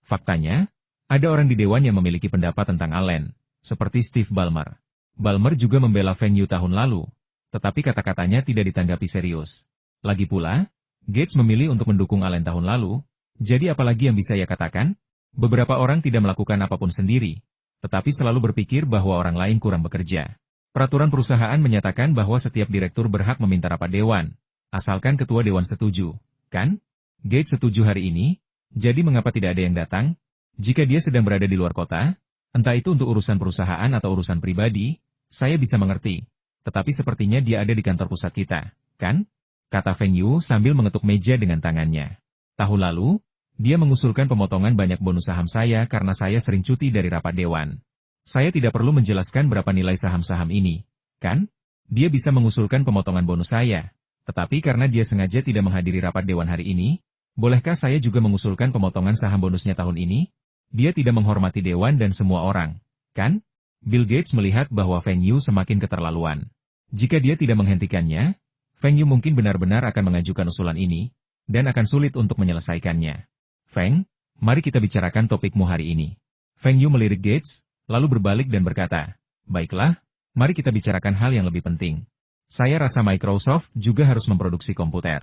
Faktanya, ada orang di Dewan yang memiliki pendapat tentang Allen, seperti Steve Ballmer. Ballmer juga membela Feng Yu tahun lalu, tetapi kata-katanya tidak ditanggapi serius. Lagi pula, Gates memilih untuk mendukung Allen tahun lalu, jadi apalagi yang bisa ia katakan? Beberapa orang tidak melakukan apapun sendiri, tetapi selalu berpikir bahwa orang lain kurang bekerja. Peraturan perusahaan menyatakan bahwa setiap direktur berhak meminta rapat dewan, asalkan ketua dewan setuju, kan? Gates setuju hari ini, jadi mengapa tidak ada yang datang? Jika dia sedang berada di luar kota, entah itu untuk urusan perusahaan atau urusan pribadi, saya bisa mengerti. Tetapi sepertinya dia ada di kantor pusat kita, kan? Kata Feng Yu sambil mengetuk meja dengan tangannya. Tahun lalu, dia mengusulkan pemotongan banyak bonus saham saya karena saya sering cuti dari rapat dewan. Saya tidak perlu menjelaskan berapa nilai saham-saham ini, kan? Dia bisa mengusulkan pemotongan bonus saya. Tetapi karena dia sengaja tidak menghadiri rapat dewan hari ini, bolehkah saya juga mengusulkan pemotongan saham bonusnya tahun ini? Dia tidak menghormati dewan dan semua orang, kan? Bill Gates melihat bahwa Feng Yu semakin keterlaluan. Jika dia tidak menghentikannya, Feng Yu mungkin benar-benar akan mengajukan usulan ini, dan akan sulit untuk menyelesaikannya. Feng, mari kita bicarakan topikmu hari ini. Feng Yu melirik Gates, lalu berbalik dan berkata, baiklah, mari kita bicarakan hal yang lebih penting. Saya rasa Microsoft juga harus memproduksi komputer.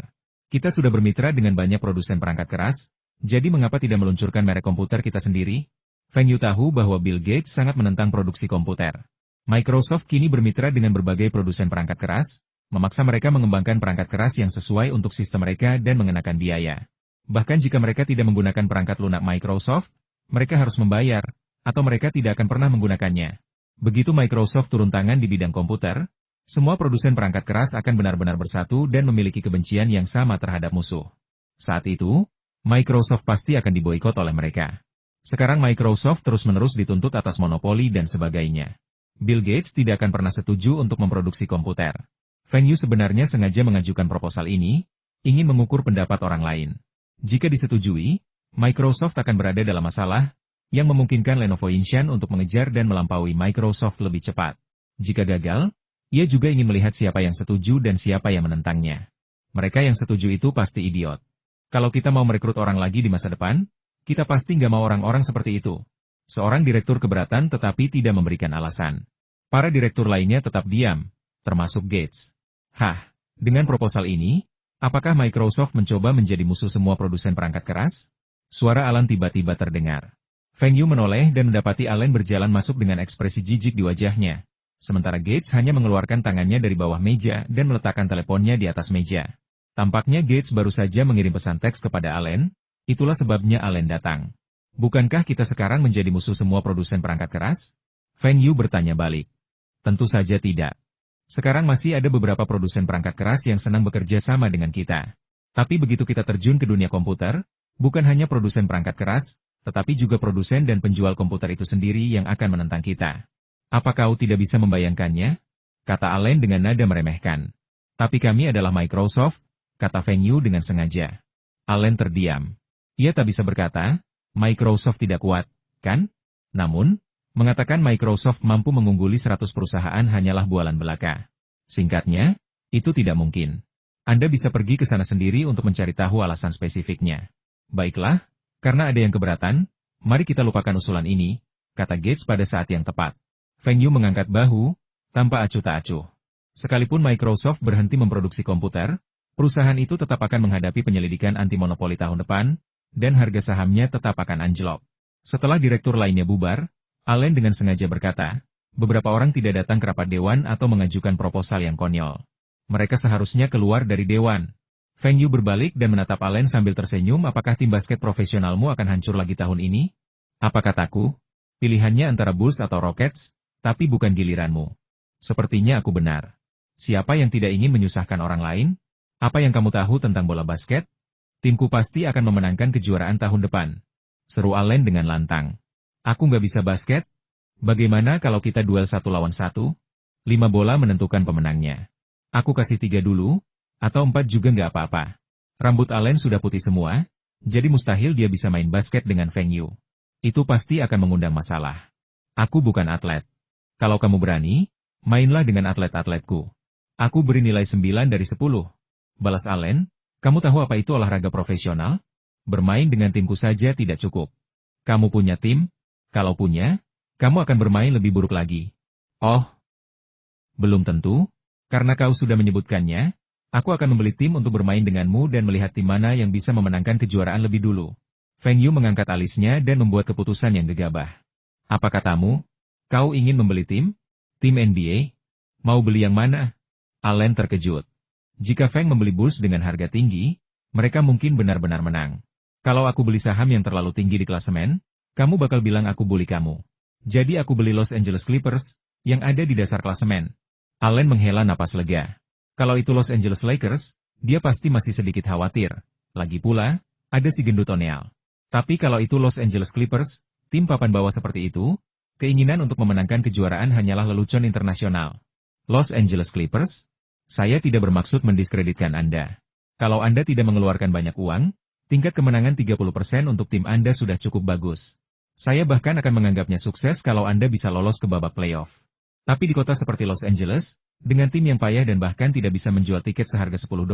Kita sudah bermitra dengan banyak produsen perangkat keras, jadi mengapa tidak meluncurkan merek komputer kita sendiri? Feng Yu tahu bahwa Bill Gates sangat menentang produksi komputer. Microsoft kini bermitra dengan berbagai produsen perangkat keras, memaksa mereka mengembangkan perangkat keras yang sesuai untuk sistem mereka dan mengenakan biaya. Bahkan jika mereka tidak menggunakan perangkat lunak Microsoft, mereka harus membayar, atau mereka tidak akan pernah menggunakannya. Begitu Microsoft turun tangan di bidang komputer, semua produsen perangkat keras akan benar-benar bersatu dan memiliki kebencian yang sama terhadap musuh. Saat itu, Microsoft pasti akan diboikot oleh mereka. Sekarang Microsoft terus-menerus dituntut atas monopoli dan sebagainya. Bill Gates tidak akan pernah setuju untuk memproduksi komputer. Feng Yu sebenarnya sengaja mengajukan proposal ini, ingin mengukur pendapat orang lain. Jika disetujui, Microsoft akan berada dalam masalah, yang memungkinkan Lenovo Inshan untuk mengejar dan melampaui Microsoft lebih cepat. Jika gagal, ia juga ingin melihat siapa yang setuju dan siapa yang menentangnya. Mereka yang setuju itu pasti idiot. Kalau kita mau merekrut orang lagi di masa depan, kita pasti nggak mau orang-orang seperti itu. Seorang direktur keberatan tetapi tidak memberikan alasan. Para direktur lainnya tetap diam, termasuk Gates. Dengan proposal ini, apakah Microsoft mencoba menjadi musuh semua produsen perangkat keras? Suara Alan tiba-tiba terdengar. Feng Yu menoleh dan mendapati Allen berjalan masuk dengan ekspresi jijik di wajahnya. Sementara Gates hanya mengeluarkan tangannya dari bawah meja dan meletakkan teleponnya di atas meja. Tampaknya Gates baru saja mengirim pesan teks kepada Allen. Itulah sebabnya Allen datang. Bukankah kita sekarang menjadi musuh semua produsen perangkat keras? Feng Yu bertanya balik. Tentu saja tidak. Sekarang masih ada beberapa produsen perangkat keras yang senang bekerja sama dengan kita. Tapi begitu kita terjun ke dunia komputer, bukan hanya produsen perangkat keras, tetapi juga produsen dan penjual komputer itu sendiri yang akan menentang kita. Apa kau tidak bisa membayangkannya? Kata Allen dengan nada meremehkan. Tapi kami adalah Microsoft, kata Feng Yu dengan sengaja. Allen terdiam. Ia tak bisa berkata, Microsoft tidak kuat, kan? Namun, mengatakan Microsoft mampu mengungguli 100 perusahaan hanyalah bualan belaka. Singkatnya, itu tidak mungkin. Anda bisa pergi ke sana sendiri untuk mencari tahu alasan spesifiknya. Baiklah, karena ada yang keberatan, mari kita lupakan usulan ini, kata Gates pada saat yang tepat. Feng Yu mengangkat bahu, tanpa acuh tak acuh. Sekalipun Microsoft berhenti memproduksi komputer, perusahaan itu tetap akan menghadapi penyelidikan anti-monopoli tahun depan, dan harga sahamnya tetap akan anjlok. Setelah direktur lainnya bubar, Allen dengan sengaja berkata, beberapa orang tidak datang ke rapat dewan atau mengajukan proposal yang konyol. Mereka seharusnya keluar dari dewan. Feng Yu berbalik dan menatap Allen sambil tersenyum. Apakah tim basket profesionalmu akan hancur lagi tahun ini? Apa kataku? Pilihannya antara Bulls atau Rockets, tapi bukan giliranmu. Sepertinya aku benar. Siapa yang tidak ingin menyusahkan orang lain? Apa yang kamu tahu tentang bola basket? Timku pasti akan memenangkan kejuaraan tahun depan. Seru Allen dengan lantang. Aku nggak bisa basket? Bagaimana kalau kita duel 1 lawan 1? 5 bola menentukan pemenangnya. Aku kasih 3 dulu, atau 4 juga nggak apa-apa. Rambut Allen sudah putih semua, jadi mustahil dia bisa main basket dengan Feng Yu. Itu pasti akan mengundang masalah. Aku bukan atlet. Kalau kamu berani, mainlah dengan atlet-atletku. Aku beri nilai 9 dari 10. Balas Allen. Kamu tahu apa itu olahraga profesional? Bermain dengan timku saja tidak cukup. Kamu punya tim? Kalau punya, kamu akan bermain lebih buruk lagi. Oh, belum tentu. Karena kau sudah menyebutkannya, aku akan membeli tim untuk bermain denganmu dan melihat tim mana yang bisa memenangkan kejuaraan lebih dulu. Feng Yu mengangkat alisnya dan membuat keputusan yang gegabah. Apa katamu? Kau ingin membeli tim? Tim NBA? Mau beli yang mana? Allen terkejut. Jika Feng membeli Bulls dengan harga tinggi, mereka mungkin benar-benar menang. Kalau aku beli saham yang terlalu tinggi di klasemen, kamu bakal bilang aku bully kamu. Jadi aku beli Los Angeles Clippers, yang ada di dasar klasemen. Allen menghela napas lega. Kalau itu Los Angeles Lakers, dia pasti masih sedikit khawatir. Lagi pula, ada si gendut O'Neal. Tapi kalau itu Los Angeles Clippers, tim papan bawah seperti itu, keinginan untuk memenangkan kejuaraan hanyalah lelucon internasional. Los Angeles Clippers? Saya tidak bermaksud mendiskreditkan Anda. Kalau Anda tidak mengeluarkan banyak uang, tingkat kemenangan 30% untuk tim Anda sudah cukup bagus. Saya bahkan akan menganggapnya sukses kalau Anda bisa lolos ke babak playoff. Tapi di kota seperti Los Angeles, dengan tim yang payah dan bahkan tidak bisa menjual tiket seharga $10,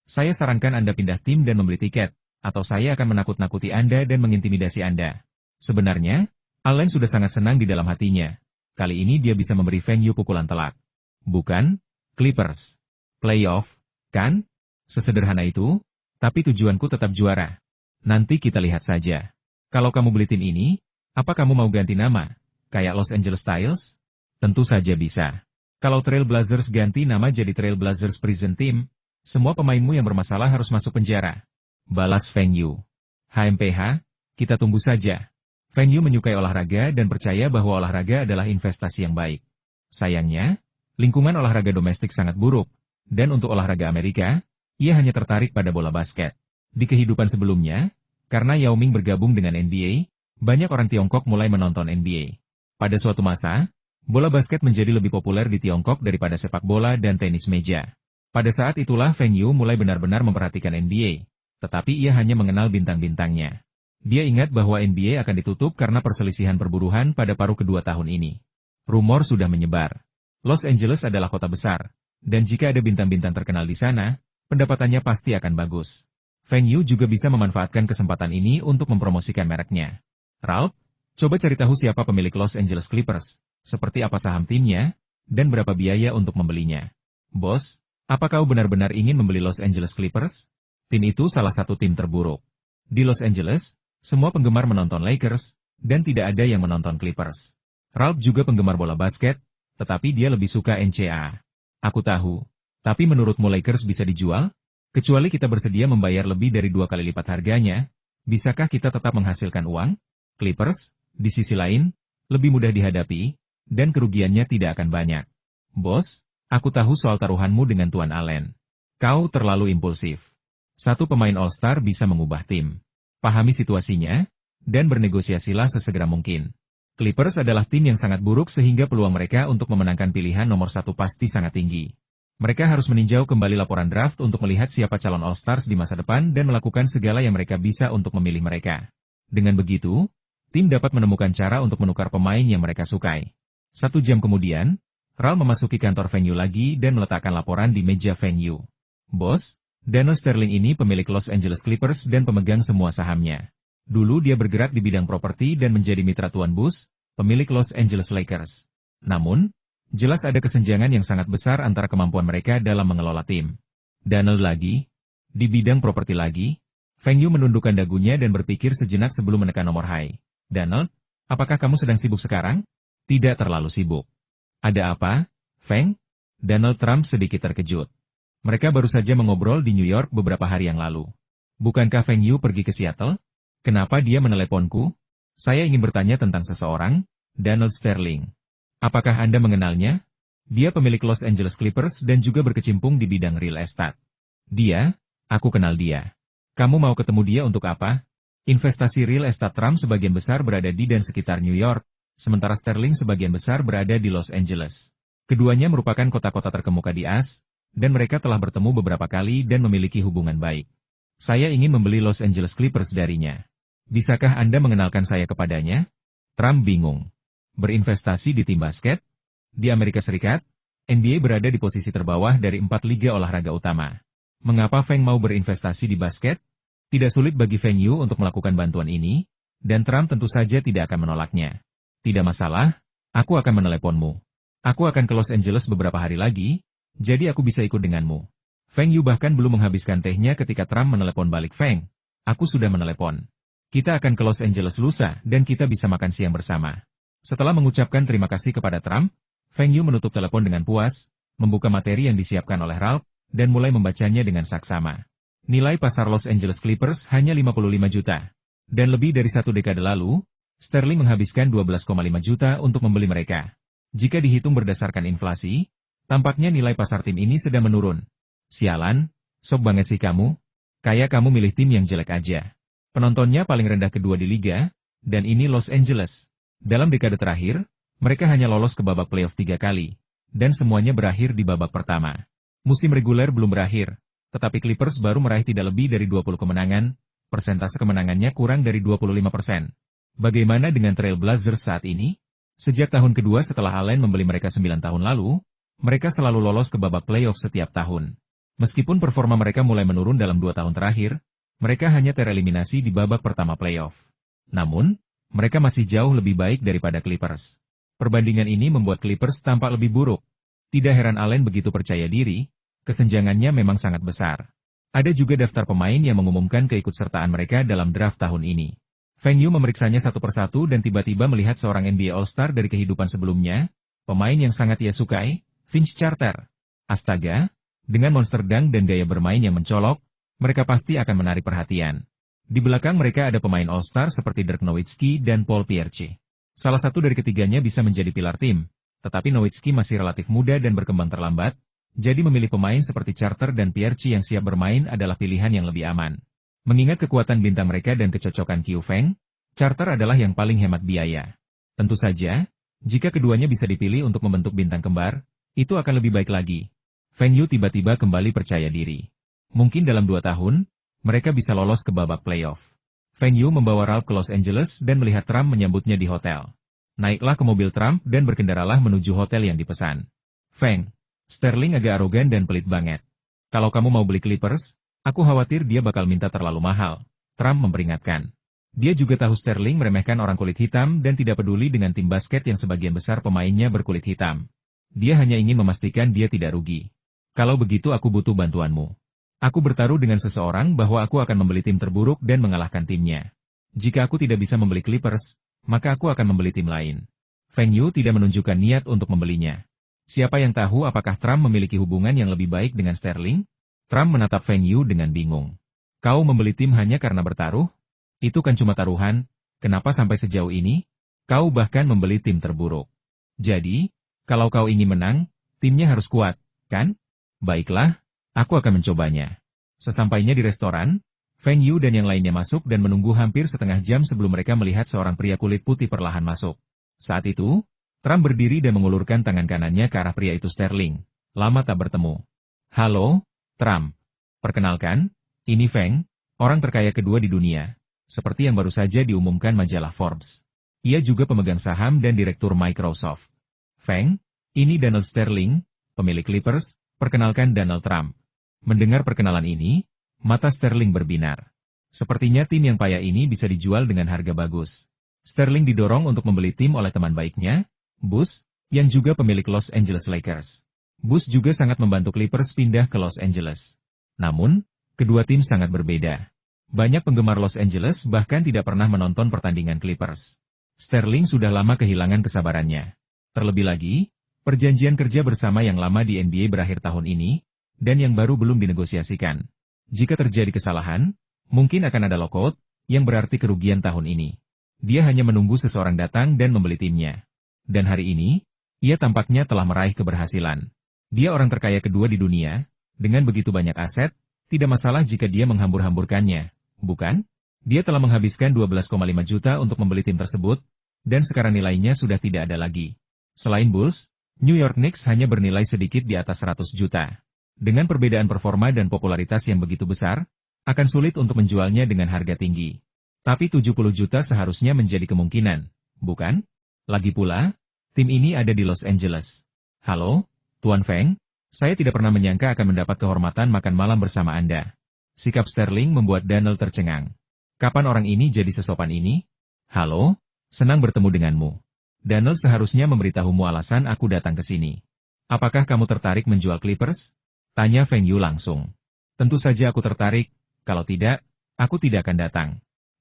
saya sarankan Anda pindah tim dan membeli tiket, atau saya akan menakut-nakuti Anda dan mengintimidasi Anda. Sebenarnya, Allen sudah sangat senang di dalam hatinya. Kali ini dia bisa memberi Feng Yu pukulan telak. Bukan? Clippers. Playoff, kan? Sesederhana itu, tapi tujuanku tetap juara. Nanti kita lihat saja. Kalau kamu beli tim ini, apa kamu mau ganti nama? Kayak Los Angeles Styles? Tentu saja bisa. Kalau Trail Blazers ganti nama jadi Trail Blazers Prison Team, semua pemainmu yang bermasalah harus masuk penjara. Balas Feng Yu. HMPH, kita tunggu saja. Feng Yu menyukai olahraga dan percaya bahwa olahraga adalah investasi yang baik. Sayangnya, lingkungan olahraga domestik sangat buruk, dan untuk olahraga Amerika, ia hanya tertarik pada bola basket. Di kehidupan sebelumnya, karena Yao Ming bergabung dengan NBA, banyak orang Tiongkok mulai menonton NBA. Pada suatu masa, bola basket menjadi lebih populer di Tiongkok daripada sepak bola dan tenis meja. Pada saat itulah Feng Yu mulai benar-benar memperhatikan NBA, tetapi ia hanya mengenal bintang-bintangnya. Dia ingat bahwa NBA akan ditutup karena perselisihan perburuhan pada paruh kedua tahun ini. Rumor sudah menyebar. Los Angeles adalah kota besar, dan jika ada bintang-bintang terkenal di sana, pendapatannya pasti akan bagus. Feng Yu juga bisa memanfaatkan kesempatan ini untuk mempromosikan mereknya. Ralph, coba cari tahu siapa pemilik Los Angeles Clippers, seperti apa saham timnya, dan berapa biaya untuk membelinya. Bos, apa kau benar-benar ingin membeli Los Angeles Clippers? Tim itu salah satu tim terburuk. Di Los Angeles, semua penggemar menonton Lakers, dan tidak ada yang menonton Clippers. Ralph juga penggemar bola basket, tetapi dia lebih suka NCAA. Aku tahu. Tapi menurutmu Lakers bisa dijual? Kecuali kita bersedia membayar lebih dari 2 kali lipat harganya, bisakah kita tetap menghasilkan uang? Clippers, di sisi lain, lebih mudah dihadapi, dan kerugiannya tidak akan banyak. Bos, aku tahu soal taruhanmu dengan Tuan Allen. Kau terlalu impulsif. Satu pemain All-Star bisa mengubah tim. Pahami situasinya, dan bernegosiasilah sesegera mungkin. Clippers adalah tim yang sangat buruk sehingga peluang mereka untuk memenangkan pilihan nomor 1 pasti sangat tinggi. Mereka harus meninjau kembali laporan draft untuk melihat siapa calon All-Stars di masa depan dan melakukan segala yang mereka bisa untuk memilih mereka. Dengan begitu, tim dapat menemukan cara untuk menukar pemain yang mereka sukai. 1 jam kemudian, Ralph memasuki kantor Feng Yu lagi dan meletakkan laporan di meja Feng Yu. Bos, Donald Sterling ini pemilik Los Angeles Clippers dan pemegang semua sahamnya. Dulu dia bergerak di bidang properti dan menjadi mitra Tuan Bush, pemilik Los Angeles Lakers. Namun, jelas ada kesenjangan yang sangat besar antara kemampuan mereka dalam mengelola tim. Donald lagi? Di bidang properti lagi? Feng Yu menundukkan dagunya dan berpikir sejenak sebelum menekan nomor high. Donald, apakah kamu sedang sibuk sekarang? Tidak terlalu sibuk. Ada apa, Feng? Donald Trump sedikit terkejut. Mereka baru saja mengobrol di New York beberapa hari yang lalu. Bukankah Feng Yu pergi ke Seattle? Kenapa dia meneleponku? Saya ingin bertanya tentang seseorang, Donald Sterling. Apakah Anda mengenalnya? Dia pemilik Los Angeles Clippers dan juga berkecimpung di bidang real estate. Dia? Aku kenal dia. Kamu mau ketemu dia untuk apa? Investasi real estate Trump sebagian besar berada di dan sekitar New York, sementara Sterling sebagian besar berada di Los Angeles. Keduanya merupakan kota-kota terkemuka di AS, dan mereka telah bertemu beberapa kali dan memiliki hubungan baik. Saya ingin membeli Los Angeles Clippers darinya. Bisakah Anda mengenalkan saya kepadanya? Trump bingung. Berinvestasi di tim basket? Di Amerika Serikat, NBA berada di posisi terbawah dari 4 liga olahraga utama. Mengapa Feng mau berinvestasi di basket? Tidak sulit bagi Feng Yu untuk melakukan bantuan ini, Dan Trump tentu saja tidak akan menolaknya. Tidak masalah, aku akan meneleponmu. Aku akan ke Los Angeles beberapa hari lagi, jadi aku bisa ikut denganmu. Feng Yu bahkan belum menghabiskan tehnya ketika Trump menelepon balik. Feng, aku sudah menelepon. Kita akan ke Los Angeles lusa dan kita bisa makan siang bersama. Setelah mengucapkan terima kasih kepada Trump, Feng Yu menutup telepon dengan puas, membuka materi yang disiapkan oleh Ralph, dan mulai membacanya dengan saksama. Nilai pasar Los Angeles Clippers hanya 55 juta. Dan lebih dari 1 dekade lalu, Sterling menghabiskan 12,5 juta untuk membeli mereka. Jika dihitung berdasarkan inflasi, tampaknya nilai pasar tim ini sedang menurun. Sialan, sok banget sih kamu. Kayak kamu milih tim yang jelek aja. Penontonnya paling rendah kedua di liga, dan ini Los Angeles. Dalam dekade terakhir, mereka hanya lolos ke babak playoff 3 kali. Dan semuanya berakhir di babak pertama. Musim reguler belum berakhir, tetapi Clippers baru meraih tidak lebih dari 20 kemenangan, persentase kemenangannya kurang dari 25%. Bagaimana dengan Trail Blazers saat ini? Sejak tahun kedua setelah Allen membeli mereka 9 tahun lalu, mereka selalu lolos ke babak playoff setiap tahun. Meskipun performa mereka mulai menurun dalam 2 tahun terakhir, mereka hanya tereliminasi di babak pertama playoff. Namun, mereka masih jauh lebih baik daripada Clippers. Perbandingan ini membuat Clippers tampak lebih buruk. Tidak heran Allen begitu percaya diri, kesenjangannya memang sangat besar. Ada juga daftar pemain yang mengumumkan keikutsertaan mereka dalam draft tahun ini. Feng Yu memeriksanya satu persatu dan tiba-tiba melihat seorang NBA All-Star dari kehidupan sebelumnya, pemain yang sangat ia sukai, Vince Carter. Astaga, dengan monster dunk dan gaya bermain yang mencolok, mereka pasti akan menarik perhatian. Di belakang mereka ada pemain All-Star seperti Dirk Nowitzki dan Paul Pierce. Salah satu dari ketiganya bisa menjadi pilar tim, tetapi Nowitzki masih relatif muda dan berkembang terlambat, jadi memilih pemain seperti Carter dan Pierce yang siap bermain adalah pilihan yang lebih aman. Mengingat kekuatan bintang mereka dan kecocokan Qiu Feng, Carter adalah yang paling hemat biaya. Tentu saja, jika keduanya bisa dipilih untuk membentuk bintang kembar, itu akan lebih baik lagi. Feng Yu tiba-tiba kembali percaya diri. Mungkin dalam 2 tahun, mereka bisa lolos ke babak playoff. Feng Yu membawa Ralph ke Los Angeles dan melihat Trump menyambutnya di hotel. Naiklah ke mobil Trump dan berkendaralah menuju hotel yang dipesan. Feng, Sterling agak arogan dan pelit banget. Kalau kamu mau beli Clippers, aku khawatir dia bakal minta terlalu mahal. Trump memperingatkan. Dia juga tahu Sterling meremehkan orang kulit hitam dan tidak peduli dengan tim basket yang sebagian besar pemainnya berkulit hitam. Dia hanya ingin memastikan dia tidak rugi. Kalau begitu aku butuh bantuanmu. Aku bertaruh dengan seseorang bahwa aku akan membeli tim terburuk dan mengalahkan timnya. Jika aku tidak bisa membeli Clippers, maka aku akan membeli tim lain. Feng Yu tidak menunjukkan niat untuk membelinya. Siapa yang tahu apakah Trump memiliki hubungan yang lebih baik dengan Sterling? Trump menatap Feng Yu dengan bingung. Kau membeli tim hanya karena bertaruh? Itu kan cuma taruhan, kenapa sampai sejauh ini? Kau bahkan membeli tim terburuk. Jadi, kalau kau ingin menang, timnya harus kuat, kan? Baiklah, aku akan mencobanya. Sesampainya di restoran, Feng Yu dan yang lainnya masuk dan menunggu hampir setengah jam sebelum mereka melihat seorang pria kulit putih perlahan masuk. Saat itu, Trump berdiri dan mengulurkan tangan kanannya ke arah pria itu. Sterling. Lama tak bertemu. Halo, Trump. Perkenalkan, ini Feng, orang terkaya kedua di dunia. Seperti yang baru saja diumumkan majalah Forbes. Ia juga pemegang saham dan direktur Microsoft. Feng, ini Donald Sterling, pemilik Clippers, perkenalkan Donald Trump. Mendengar perkenalan ini, mata Sterling berbinar. Sepertinya tim yang payah ini bisa dijual dengan harga bagus. Sterling didorong untuk membeli tim oleh teman baiknya, Bush, yang juga pemilik Los Angeles Lakers. Bush juga sangat membantu Clippers pindah ke Los Angeles. Namun, kedua tim sangat berbeda. Banyak penggemar Los Angeles bahkan tidak pernah menonton pertandingan Clippers. Sterling sudah lama kehilangan kesabarannya. Terlebih lagi, perjanjian kerja bersama yang lama di NBA berakhir tahun ini, dan yang baru belum dinegosiasikan. Jika terjadi kesalahan, mungkin akan ada lockout, yang berarti kerugian tahun ini. Dia hanya menunggu seseorang datang dan membeli timnya. Dan hari ini, ia tampaknya telah meraih keberhasilan. Dia orang terkaya kedua di dunia, dengan begitu banyak aset, tidak masalah jika dia menghambur-hamburkannya, bukan? Dia telah menghabiskan 12,5 juta untuk membeli tim tersebut, dan sekarang nilainya sudah tidak ada lagi. Selain Bulls, New York Knicks hanya bernilai sedikit di atas 100 juta. Dengan perbedaan performa dan popularitas yang begitu besar, akan sulit untuk menjualnya dengan harga tinggi. Tapi 70 juta seharusnya menjadi kemungkinan, bukan? Lagi pula, tim ini ada di Los Angeles. Halo, Tuan Feng, saya tidak pernah menyangka akan mendapat kehormatan makan malam bersama Anda. Sikap Sterling membuat Donald tercengang. Kapan orang ini jadi sesopan ini? Halo, senang bertemu denganmu. Daniel seharusnya memberitahumu alasan aku datang ke sini. Apakah kamu tertarik menjual Clippers? Tanya Feng Yu langsung. Tentu saja aku tertarik, kalau tidak, aku tidak akan datang.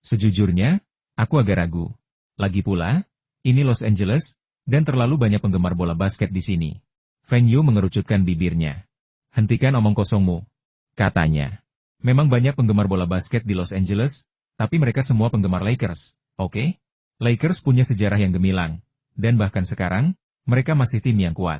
Sejujurnya, aku agak ragu. Lagi pula, ini Los Angeles, dan terlalu banyak penggemar bola basket di sini. Feng Yu mengerucutkan bibirnya. Hentikan omong kosongmu, katanya. Memang banyak penggemar bola basket di Los Angeles, tapi mereka semua penggemar Lakers, oke? Lakers punya sejarah yang gemilang, dan bahkan sekarang, mereka masih tim yang kuat.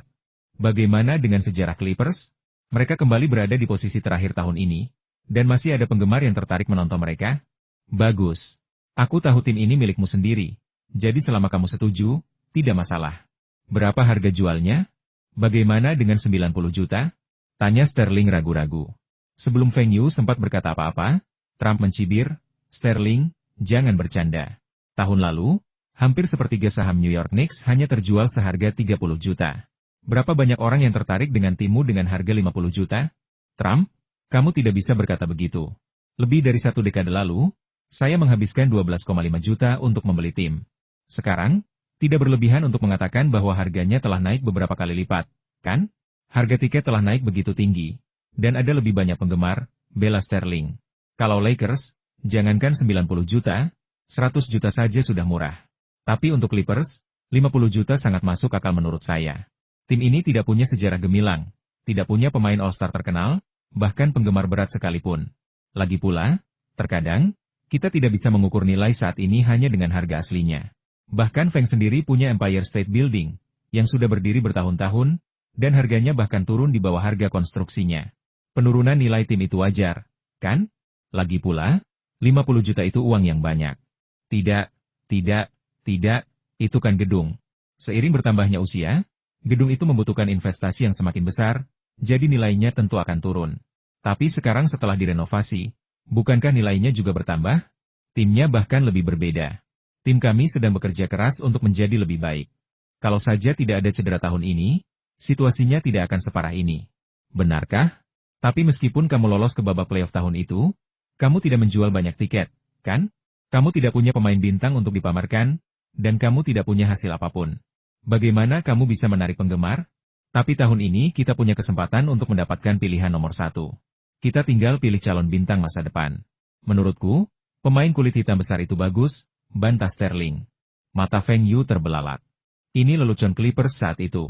Bagaimana dengan sejarah Clippers? Mereka kembali berada di posisi terakhir tahun ini, dan masih ada penggemar yang tertarik menonton mereka? Bagus. Aku tahu tim ini milikmu sendiri, jadi selama kamu setuju, tidak masalah. Berapa harga jualnya? Bagaimana dengan 90 juta? Tanya Sterling ragu-ragu. Sebelum Feng Yu sempat berkata apa-apa, Trump mencibir, Sterling, jangan bercanda. Tahun lalu, hampir sepertiga saham New York Knicks hanya terjual seharga 30 juta. Berapa banyak orang yang tertarik dengan timmu dengan harga 50 juta? Trump, kamu tidak bisa berkata begitu. Lebih dari 1 dekade lalu, saya menghabiskan 12,5 juta untuk membeli tim. Sekarang, tidak berlebihan untuk mengatakan bahwa harganya telah naik beberapa kali lipat, kan? Harga tiket telah naik begitu tinggi, dan ada lebih banyak penggemar, bela Sterling. Kalau Lakers, jangankan 90 juta, 100 juta saja sudah murah. Tapi untuk Clippers, 50 juta sangat masuk akal menurut saya. Tim ini tidak punya sejarah gemilang, tidak punya pemain All-Star terkenal, bahkan penggemar berat sekalipun. Lagi pula, terkadang, kita tidak bisa mengukur nilai saat ini hanya dengan harga aslinya. Bahkan Feng sendiri punya Empire State Building, yang sudah berdiri bertahun-tahun, dan harganya bahkan turun di bawah harga konstruksinya. Penurunan nilai tim itu wajar, kan? Lagi pula, 50 juta itu uang yang banyak. Tidak, itu kan gedung. Seiring bertambahnya usia, gedung itu membutuhkan investasi yang semakin besar, jadi nilainya tentu akan turun. Tapi sekarang setelah direnovasi, bukankah nilainya juga bertambah? Timnya bahkan lebih berbeda. Tim kami sedang bekerja keras untuk menjadi lebih baik. Kalau saja tidak ada cedera tahun ini, situasinya tidak akan separah ini. Benarkah? Tapi meskipun kamu lolos ke babak playoff tahun itu, kamu tidak menjual banyak tiket, kan? Kamu tidak punya pemain bintang untuk dipamerkan, dan kamu tidak punya hasil apapun. Bagaimana kamu bisa menarik penggemar? Tapi tahun ini kita punya kesempatan untuk mendapatkan pilihan nomor 1. Kita tinggal pilih calon bintang masa depan. Menurutku, pemain kulit hitam besar itu bagus, bantah Sterling. Mata Feng Yu terbelalak. Ini lelucon Clippers saat itu.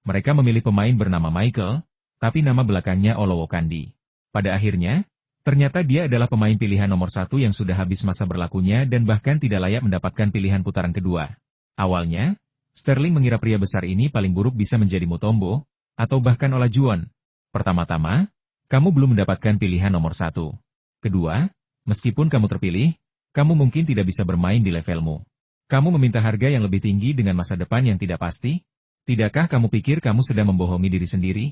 Mereka memilih pemain bernama Michael, tapi nama belakangnya Olowokandi. Pada akhirnya, ternyata dia adalah pemain pilihan nomor 1 yang sudah habis masa berlakunya dan bahkan tidak layak mendapatkan pilihan putaran kedua. Awalnya, Sterling mengira pria besar ini paling buruk bisa menjadi Mutombo, atau bahkan Olajuwon. Pertama-tama, kamu belum mendapatkan pilihan nomor 1. Kedua, meskipun kamu terpilih, kamu mungkin tidak bisa bermain di levelmu. Kamu meminta harga yang lebih tinggi dengan masa depan yang tidak pasti? Tidakkah kamu pikir kamu sedang membohongi diri sendiri?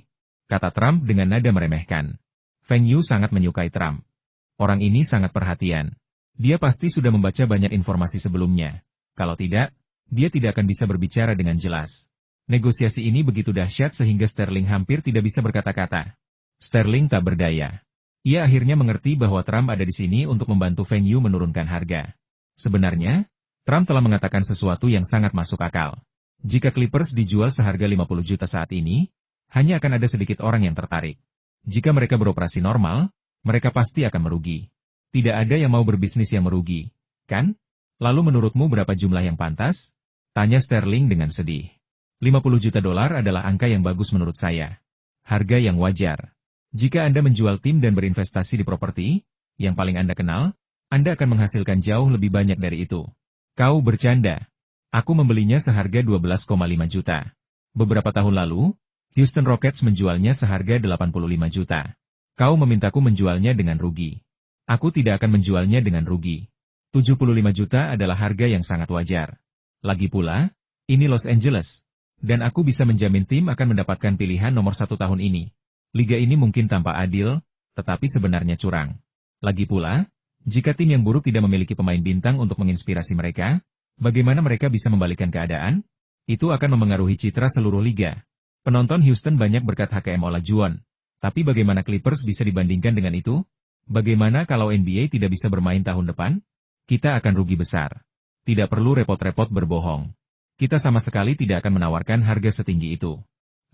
Kata Trump dengan nada meremehkan. Feng Yu sangat menyukai Trump. Orang ini sangat perhatian. Dia pasti sudah membaca banyak informasi sebelumnya. Kalau tidak, dia tidak akan bisa berbicara dengan jelas. Negosiasi ini begitu dahsyat sehingga Sterling hampir tidak bisa berkata-kata. Sterling tak berdaya. Ia akhirnya mengerti bahwa Trump ada di sini untuk membantu Feng Yu menurunkan harga. Sebenarnya, Trump telah mengatakan sesuatu yang sangat masuk akal. Jika Clippers dijual seharga 50 juta saat ini, hanya akan ada sedikit orang yang tertarik. Jika mereka beroperasi normal, mereka pasti akan merugi. Tidak ada yang mau berbisnis yang merugi, kan? Lalu menurutmu berapa jumlah yang pantas? Tanya Sterling dengan sedih. 50 juta dolar adalah angka yang bagus menurut saya. Harga yang wajar. Jika Anda menjual tim dan berinvestasi di properti, yang paling Anda kenal, Anda akan menghasilkan jauh lebih banyak dari itu. Kau bercanda. Aku membelinya seharga 12,5 juta. Beberapa tahun lalu, Houston Rockets menjualnya seharga 85 juta. Kau memintaku menjualnya dengan rugi. Aku tidak akan menjualnya dengan rugi. 75 juta adalah harga yang sangat wajar. Lagi pula, ini Los Angeles. Dan aku bisa menjamin tim akan mendapatkan pilihan nomor 1 tahun ini. Liga ini mungkin tampak adil, tetapi sebenarnya curang. Lagi pula, jika tim yang buruk tidak memiliki pemain bintang untuk menginspirasi mereka, bagaimana mereka bisa membalikkan keadaan? Itu akan memengaruhi citra seluruh liga. Penonton Houston banyak berkat HKM Olajuwon. Tapi bagaimana Clippers bisa dibandingkan dengan itu? Bagaimana kalau NBA tidak bisa bermain tahun depan? Kita akan rugi besar. Tidak perlu repot-repot berbohong. Kita sama sekali tidak akan menawarkan harga setinggi itu.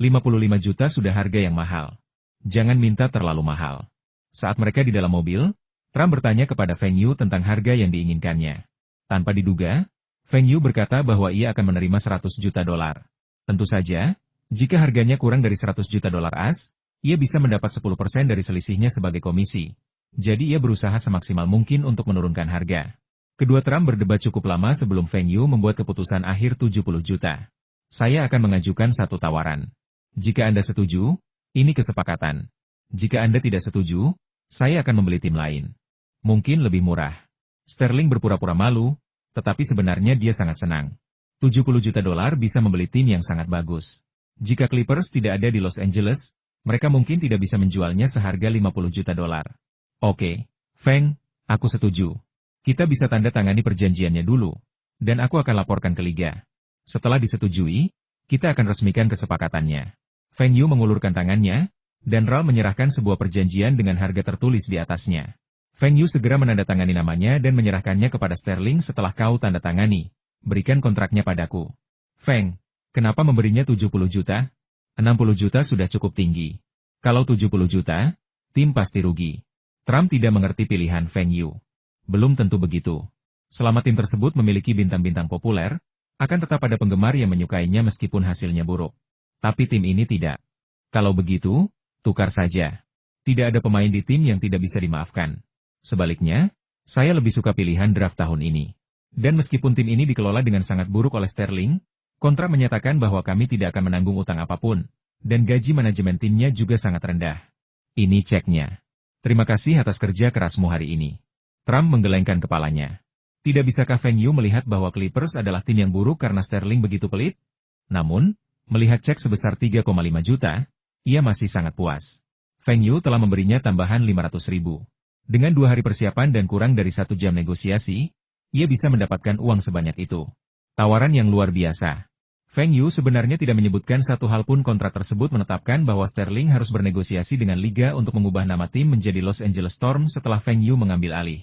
55 juta sudah harga yang mahal. Jangan minta terlalu mahal. Saat mereka di dalam mobil, Trump bertanya kepada Feng Yu tentang harga yang diinginkannya. Tanpa diduga, Feng Yu berkata bahwa ia akan menerima 100 juta dolar. Tentu saja, jika harganya kurang dari 100 juta dolar AS, ia bisa mendapat 10% dari selisihnya sebagai komisi. Jadi ia berusaha semaksimal mungkin untuk menurunkan harga. Kedua Trump berdebat cukup lama sebelum Feng Yu membuat keputusan akhir 70 juta. Saya akan mengajukan satu tawaran. Jika Anda setuju, ini kesepakatan. Jika Anda tidak setuju, saya akan membeli tim lain. Mungkin lebih murah. Sterling berpura-pura malu, tetapi sebenarnya dia sangat senang. 70 juta dolar bisa membeli tim yang sangat bagus. Jika Clippers tidak ada di Los Angeles, mereka mungkin tidak bisa menjualnya seharga 50 juta dolar. Oke, Feng, aku setuju. Kita bisa tanda tangani perjanjiannya dulu, dan aku akan laporkan ke Liga. Setelah disetujui, kita akan resmikan kesepakatannya. Feng Yu mengulurkan tangannya, dan Ral menyerahkan sebuah perjanjian dengan harga tertulis di atasnya. Feng Yu segera menandatangani namanya dan menyerahkannya kepada Sterling setelah kau tanda tangani. Berikan kontraknya padaku. Feng, kenapa memberinya 70 juta? 60 juta sudah cukup tinggi. Kalau 70 juta, tim pasti rugi. Trump tidak mengerti pilihan Feng Yu. Belum tentu begitu. Selama tim tersebut memiliki bintang-bintang populer, akan tetap ada penggemar yang menyukainya meskipun hasilnya buruk. Tapi tim ini tidak. Kalau begitu, tukar saja. Tidak ada pemain di tim yang tidak bisa dimaafkan. Sebaliknya, saya lebih suka pilihan draft tahun ini. Dan meskipun tim ini dikelola dengan sangat buruk oleh Sterling, kontrak menyatakan bahwa kami tidak akan menanggung utang apapun, dan gaji manajemen timnya juga sangat rendah. Ini ceknya. Terima kasih atas kerja kerasmu hari ini. Trump menggelengkan kepalanya. Tidak bisakah Feng Yu melihat bahwa Clippers adalah tim yang buruk karena Sterling begitu pelit? Namun, melihat cek sebesar 3,5 juta, ia masih sangat puas. Feng Yu telah memberinya tambahan 500.000. Dengan 2 hari persiapan dan kurang dari 1 jam negosiasi, ia bisa mendapatkan uang sebanyak itu. Tawaran yang luar biasa. Feng Yu sebenarnya tidak menyebutkan satu hal pun kontrak tersebut menetapkan bahwa Sterling harus bernegosiasi dengan Liga untuk mengubah nama tim menjadi Los Angeles Storm setelah Feng Yu mengambil alih.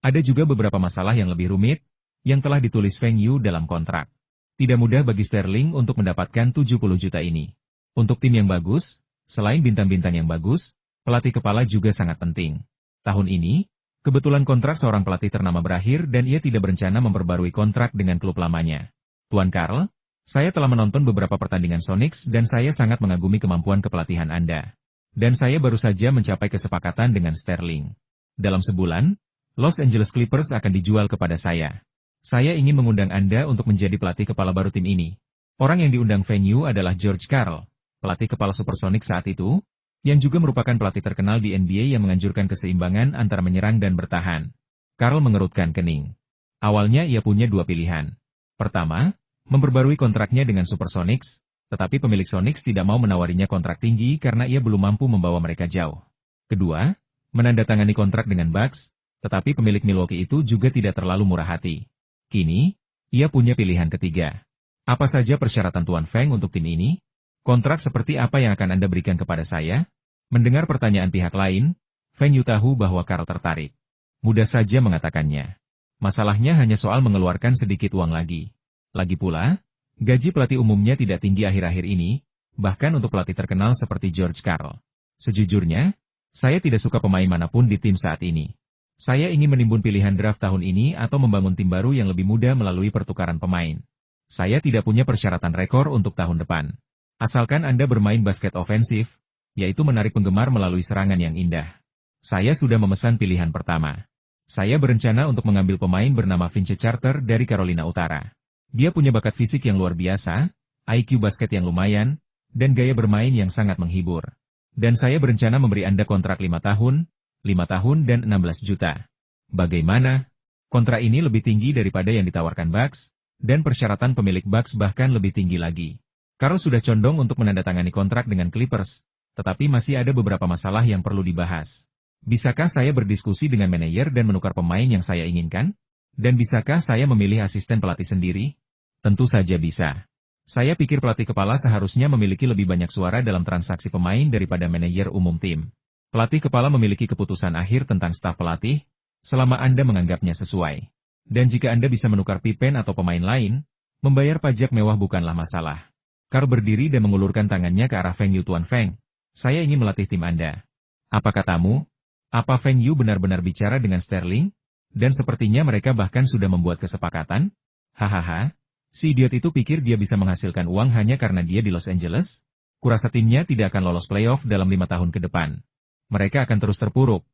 Ada juga beberapa masalah yang lebih rumit, yang telah ditulis Feng Yu dalam kontrak. Tidak mudah bagi Sterling untuk mendapatkan 70 juta ini. Untuk tim yang bagus, selain bintang-bintang yang bagus, pelatih kepala juga sangat penting. Tahun ini, kebetulan kontrak seorang pelatih ternama berakhir dan ia tidak berencana memperbarui kontrak dengan klub lamanya. Tuan Karl, saya telah menonton beberapa pertandingan Sonics dan saya sangat mengagumi kemampuan kepelatihan Anda. Dan saya baru saja mencapai kesepakatan dengan Sterling. Dalam sebulan, Los Angeles Clippers akan dijual kepada saya. Saya ingin mengundang Anda untuk menjadi pelatih kepala baru tim ini. Orang yang diundang Feng Yu adalah George Karl, pelatih kepala Supersonics saat itu, yang juga merupakan pelatih terkenal di NBA yang menganjurkan keseimbangan antara menyerang dan bertahan. Karl mengerutkan kening. Awalnya ia punya 2 pilihan. Pertama, memperbarui kontraknya dengan Supersonics, tetapi pemilik Sonics tidak mau menawarinya kontrak tinggi karena ia belum mampu membawa mereka jauh. Kedua, menandatangani kontrak dengan Bucks, tetapi pemilik Milwaukee itu juga tidak terlalu murah hati. Kini, ia punya pilihan ketiga. Apa saja persyaratan Tuan Feng untuk tim ini? Kontrak seperti apa yang akan Anda berikan kepada saya? Mendengar pertanyaan pihak lain, Feng Yu tahu bahwa Karl tertarik. Mudah saja mengatakannya. Masalahnya hanya soal mengeluarkan sedikit uang lagi. Lagi pula, gaji pelatih umumnya tidak tinggi akhir-akhir ini, bahkan untuk pelatih terkenal seperti George Karl. Sejujurnya, saya tidak suka pemain manapun di tim saat ini. Saya ingin menimbun pilihan draft tahun ini atau membangun tim baru yang lebih mudah melalui pertukaran pemain. Saya tidak punya persyaratan rekor untuk tahun depan. Asalkan Anda bermain basket ofensif, yaitu menarik penggemar melalui serangan yang indah. Saya sudah memesan pilihan pertama. Saya berencana untuk mengambil pemain bernama Vince Carter dari Carolina Utara. Dia punya bakat fisik yang luar biasa, IQ basket yang lumayan, dan gaya bermain yang sangat menghibur. Dan saya berencana memberi Anda kontrak 5 tahun dan 16 juta. Bagaimana? Kontrak ini lebih tinggi daripada yang ditawarkan Bucks, dan persyaratan pemilik Bucks bahkan lebih tinggi lagi. Karl sudah condong untuk menandatangani kontrak dengan Clippers, tetapi masih ada beberapa masalah yang perlu dibahas. Bisakah saya berdiskusi dengan manajer dan menukar pemain yang saya inginkan? Dan bisakah saya memilih asisten pelatih sendiri? Tentu saja bisa. Saya pikir pelatih kepala seharusnya memiliki lebih banyak suara dalam transaksi pemain daripada manajer umum tim. Pelatih kepala memiliki keputusan akhir tentang staf pelatih, selama Anda menganggapnya sesuai. Dan jika Anda bisa menukar Pippen atau pemain lain, membayar pajak mewah bukanlah masalah. Karl berdiri dan mengulurkan tangannya ke arah Feng Yu. Tuan Feng, saya ingin melatih tim Anda. Apa katamu? Apa Feng Yu benar-benar bicara dengan Sterling? Dan sepertinya mereka bahkan sudah membuat kesepakatan? Hahaha, si idiot itu pikir dia bisa menghasilkan uang hanya karena dia di Los Angeles? Kurasa timnya tidak akan lolos playoff dalam 5 tahun ke depan. Mereka akan terus terpuruk.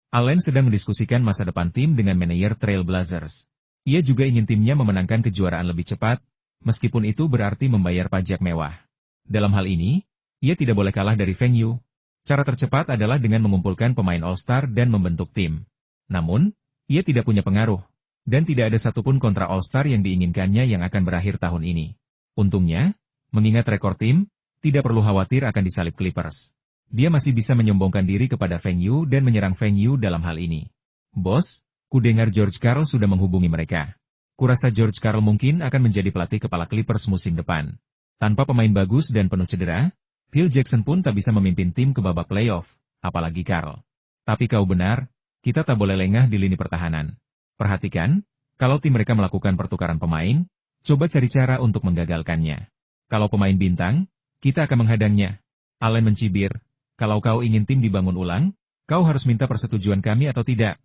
Allen sedang mendiskusikan masa depan tim dengan manajer Trail Blazers. Ia juga ingin timnya memenangkan kejuaraan lebih cepat, meskipun itu berarti membayar pajak mewah. Dalam hal ini, ia tidak boleh kalah dari Feng Yu. Cara tercepat adalah dengan mengumpulkan pemain All-Star dan membentuk tim. Namun, ia tidak punya pengaruh, dan tidak ada satupun kontra All-Star yang diinginkannya yang akan berakhir tahun ini. Untungnya, mengingat rekor tim, tidak perlu khawatir akan disalip Clippers. Dia masih bisa menyombongkan diri kepada Feng Yu dan menyerang Feng Yu dalam hal ini. Bos, kudengar George Karl sudah menghubungi mereka. Kurasa George Karl mungkin akan menjadi pelatih kepala Clippers musim depan. Tanpa pemain bagus dan penuh cedera, Phil Jackson pun tak bisa memimpin tim ke babak playoff, apalagi Karl. Tapi kau benar, kita tak boleh lengah di lini pertahanan. Perhatikan, kalau tim mereka melakukan pertukaran pemain, coba cari cara untuk menggagalkannya. Kalau pemain bintang, kita akan menghadangnya. Allen mencibir. Kalau kau ingin tim dibangun ulang, kau harus minta persetujuan kami atau tidak.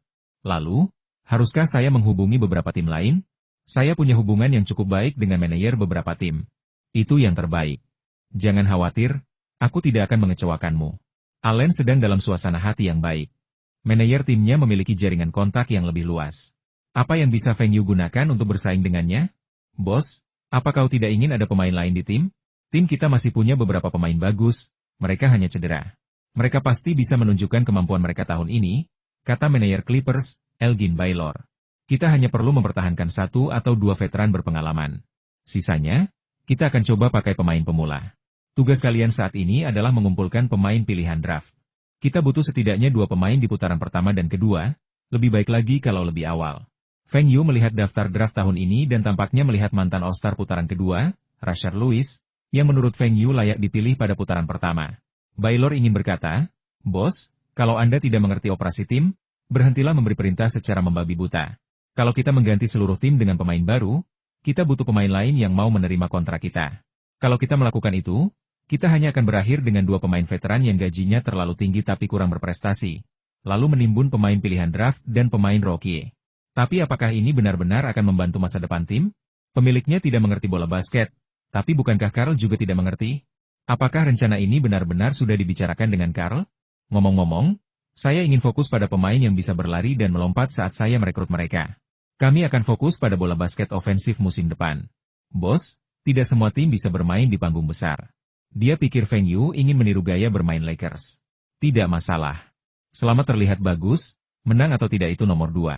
Lalu, haruskah saya menghubungi beberapa tim lain? Saya punya hubungan yang cukup baik dengan manajer beberapa tim. Itu yang terbaik. Jangan khawatir, aku tidak akan mengecewakanmu. Allen sedang dalam suasana hati yang baik. Manajer timnya memiliki jaringan kontak yang lebih luas. Apa yang bisa Feng Yu gunakan untuk bersaing dengannya? Bos, apa kau tidak ingin ada pemain lain di tim? Tim kita masih punya beberapa pemain bagus, mereka hanya cedera. Mereka pasti bisa menunjukkan kemampuan mereka tahun ini, kata manajer Clippers, Elgin Baylor. Kita hanya perlu mempertahankan 1 atau 2 veteran berpengalaman. Sisanya, kita akan coba pakai pemain pemula. Tugas kalian saat ini adalah mengumpulkan pemain pilihan draft. Kita butuh setidaknya 2 pemain di putaran pertama dan kedua, lebih baik lagi kalau lebih awal. Feng Yu melihat daftar draft tahun ini dan tampaknya melihat mantan All-Star putaran kedua, Rashard Lewis, yang menurut Feng Yu layak dipilih pada putaran pertama. Baylor ingin berkata, Bos, kalau Anda tidak mengerti operasi tim, berhentilah memberi perintah secara membabi buta. Kalau kita mengganti seluruh tim dengan pemain baru, kita butuh pemain lain yang mau menerima kontrak kita. Kalau kita melakukan itu, kita hanya akan berakhir dengan 2 pemain veteran yang gajinya terlalu tinggi tapi kurang berprestasi. Lalu menimbun pemain pilihan draft dan pemain rookie. Tapi apakah ini benar-benar akan membantu masa depan tim? Pemiliknya tidak mengerti bola basket, tapi bukankah Karl juga tidak mengerti? Apakah rencana ini benar-benar sudah dibicarakan dengan Karl? Ngomong-ngomong, saya ingin fokus pada pemain yang bisa berlari dan melompat saat saya merekrut mereka. Kami akan fokus pada bola basket ofensif musim depan. Bos, tidak semua tim bisa bermain di panggung besar. Dia pikir Feng Yu ingin meniru gaya bermain Lakers. Tidak masalah. Selama terlihat bagus, menang atau tidak itu nomor 2.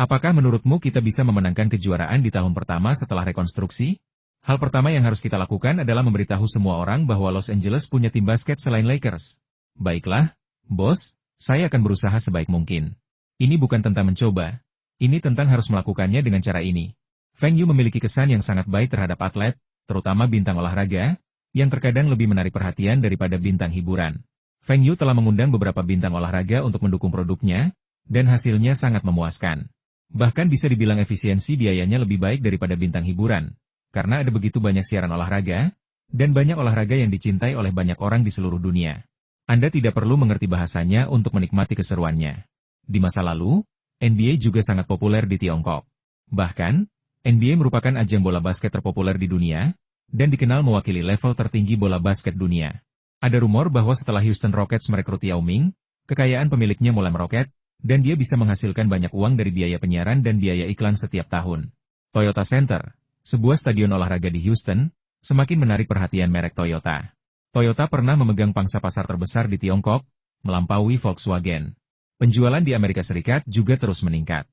Apakah menurutmu kita bisa memenangkan kejuaraan di tahun pertama setelah rekonstruksi? Hal pertama yang harus kita lakukan adalah memberitahu semua orang bahwa Los Angeles punya tim basket selain Lakers. Baiklah, bos, saya akan berusaha sebaik mungkin. Ini bukan tentang mencoba. Ini tentang harus melakukannya dengan cara ini. Feng Yu memiliki kesan yang sangat baik terhadap atlet, terutama bintang olahraga, yang terkadang lebih menarik perhatian daripada bintang hiburan. Feng Yu telah mengundang beberapa bintang olahraga untuk mendukung produknya, dan hasilnya sangat memuaskan. Bahkan bisa dibilang efisiensi biayanya lebih baik daripada bintang hiburan. Karena ada begitu banyak siaran olahraga, dan banyak olahraga yang dicintai oleh banyak orang di seluruh dunia. Anda tidak perlu mengerti bahasanya untuk menikmati keseruannya. Di masa lalu, NBA juga sangat populer di Tiongkok. Bahkan, NBA merupakan ajang bola basket terpopuler di dunia, dan dikenal mewakili level tertinggi bola basket dunia. Ada rumor bahwa setelah Houston Rockets merekrut Yao Ming, kekayaan pemiliknya mulai meroket, dan dia bisa menghasilkan banyak uang dari biaya penyiaran dan biaya iklan setiap tahun. Toyota Center, sebuah stadion olahraga di Houston, semakin menarik perhatian merek Toyota. Toyota pernah memegang pangsa pasar terbesar di Tiongkok, melampaui Volkswagen. Penjualan di Amerika Serikat juga terus meningkat.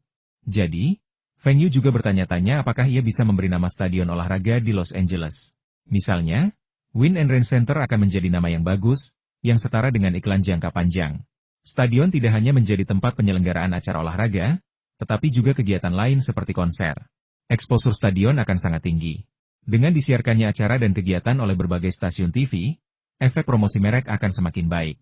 Jadi, Feng Yu juga bertanya-tanya apakah ia bisa memberi nama stadion olahraga di Los Angeles. Misalnya, Wynn and Rain Center akan menjadi nama yang bagus, yang setara dengan iklan jangka panjang. Stadion tidak hanya menjadi tempat penyelenggaraan acara olahraga, tetapi juga kegiatan lain seperti konser. Eksposur stadion akan sangat tinggi. Dengan disiarkannya acara dan kegiatan oleh berbagai stasiun TV, efek promosi merek akan semakin baik.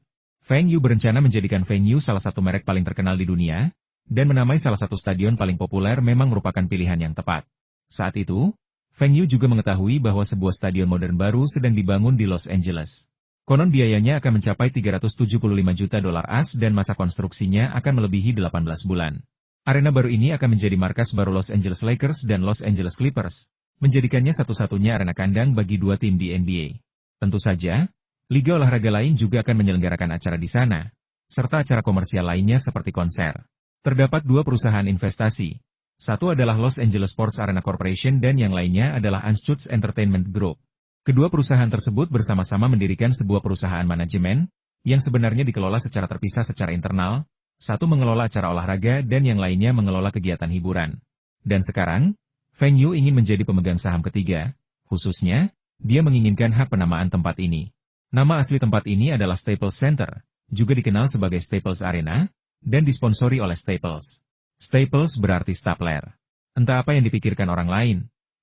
Feng Yu berencana menjadikan Feng Yu salah satu merek paling terkenal di dunia, Dan menamai salah satu stadion paling populer memang merupakan pilihan yang tepat. Saat itu, Feng Yu juga mengetahui bahwa sebuah stadion modern baru sedang dibangun di Los Angeles. Konon biayanya akan mencapai 375 juta dolar AS dan masa konstruksinya akan melebihi 18 bulan. Arena baru ini akan menjadi markas baru Los Angeles Lakers dan Los Angeles Clippers, menjadikannya satu-satunya arena kandang bagi dua tim di NBA. Tentu saja, liga olahraga lain juga akan menyelenggarakan acara di sana, serta acara komersial lainnya seperti konser. Terdapat dua perusahaan investasi. Satu adalah Los Angeles Sports Arena Corporation dan yang lainnya adalah Anschutz Entertainment Group. Kedua perusahaan tersebut bersama-sama mendirikan sebuah perusahaan manajemen, yang sebenarnya dikelola secara terpisah secara internal, satu mengelola acara olahraga dan yang lainnya mengelola kegiatan hiburan. Dan sekarang, Feng Yu ingin menjadi pemegang saham ketiga, khususnya, dia menginginkan hak penamaan tempat ini. Nama asli tempat ini adalah Staples Center, juga dikenal sebagai Staples Arena, dan disponsori oleh Staples. Staples berarti stapler. Entah apa yang dipikirkan orang lain,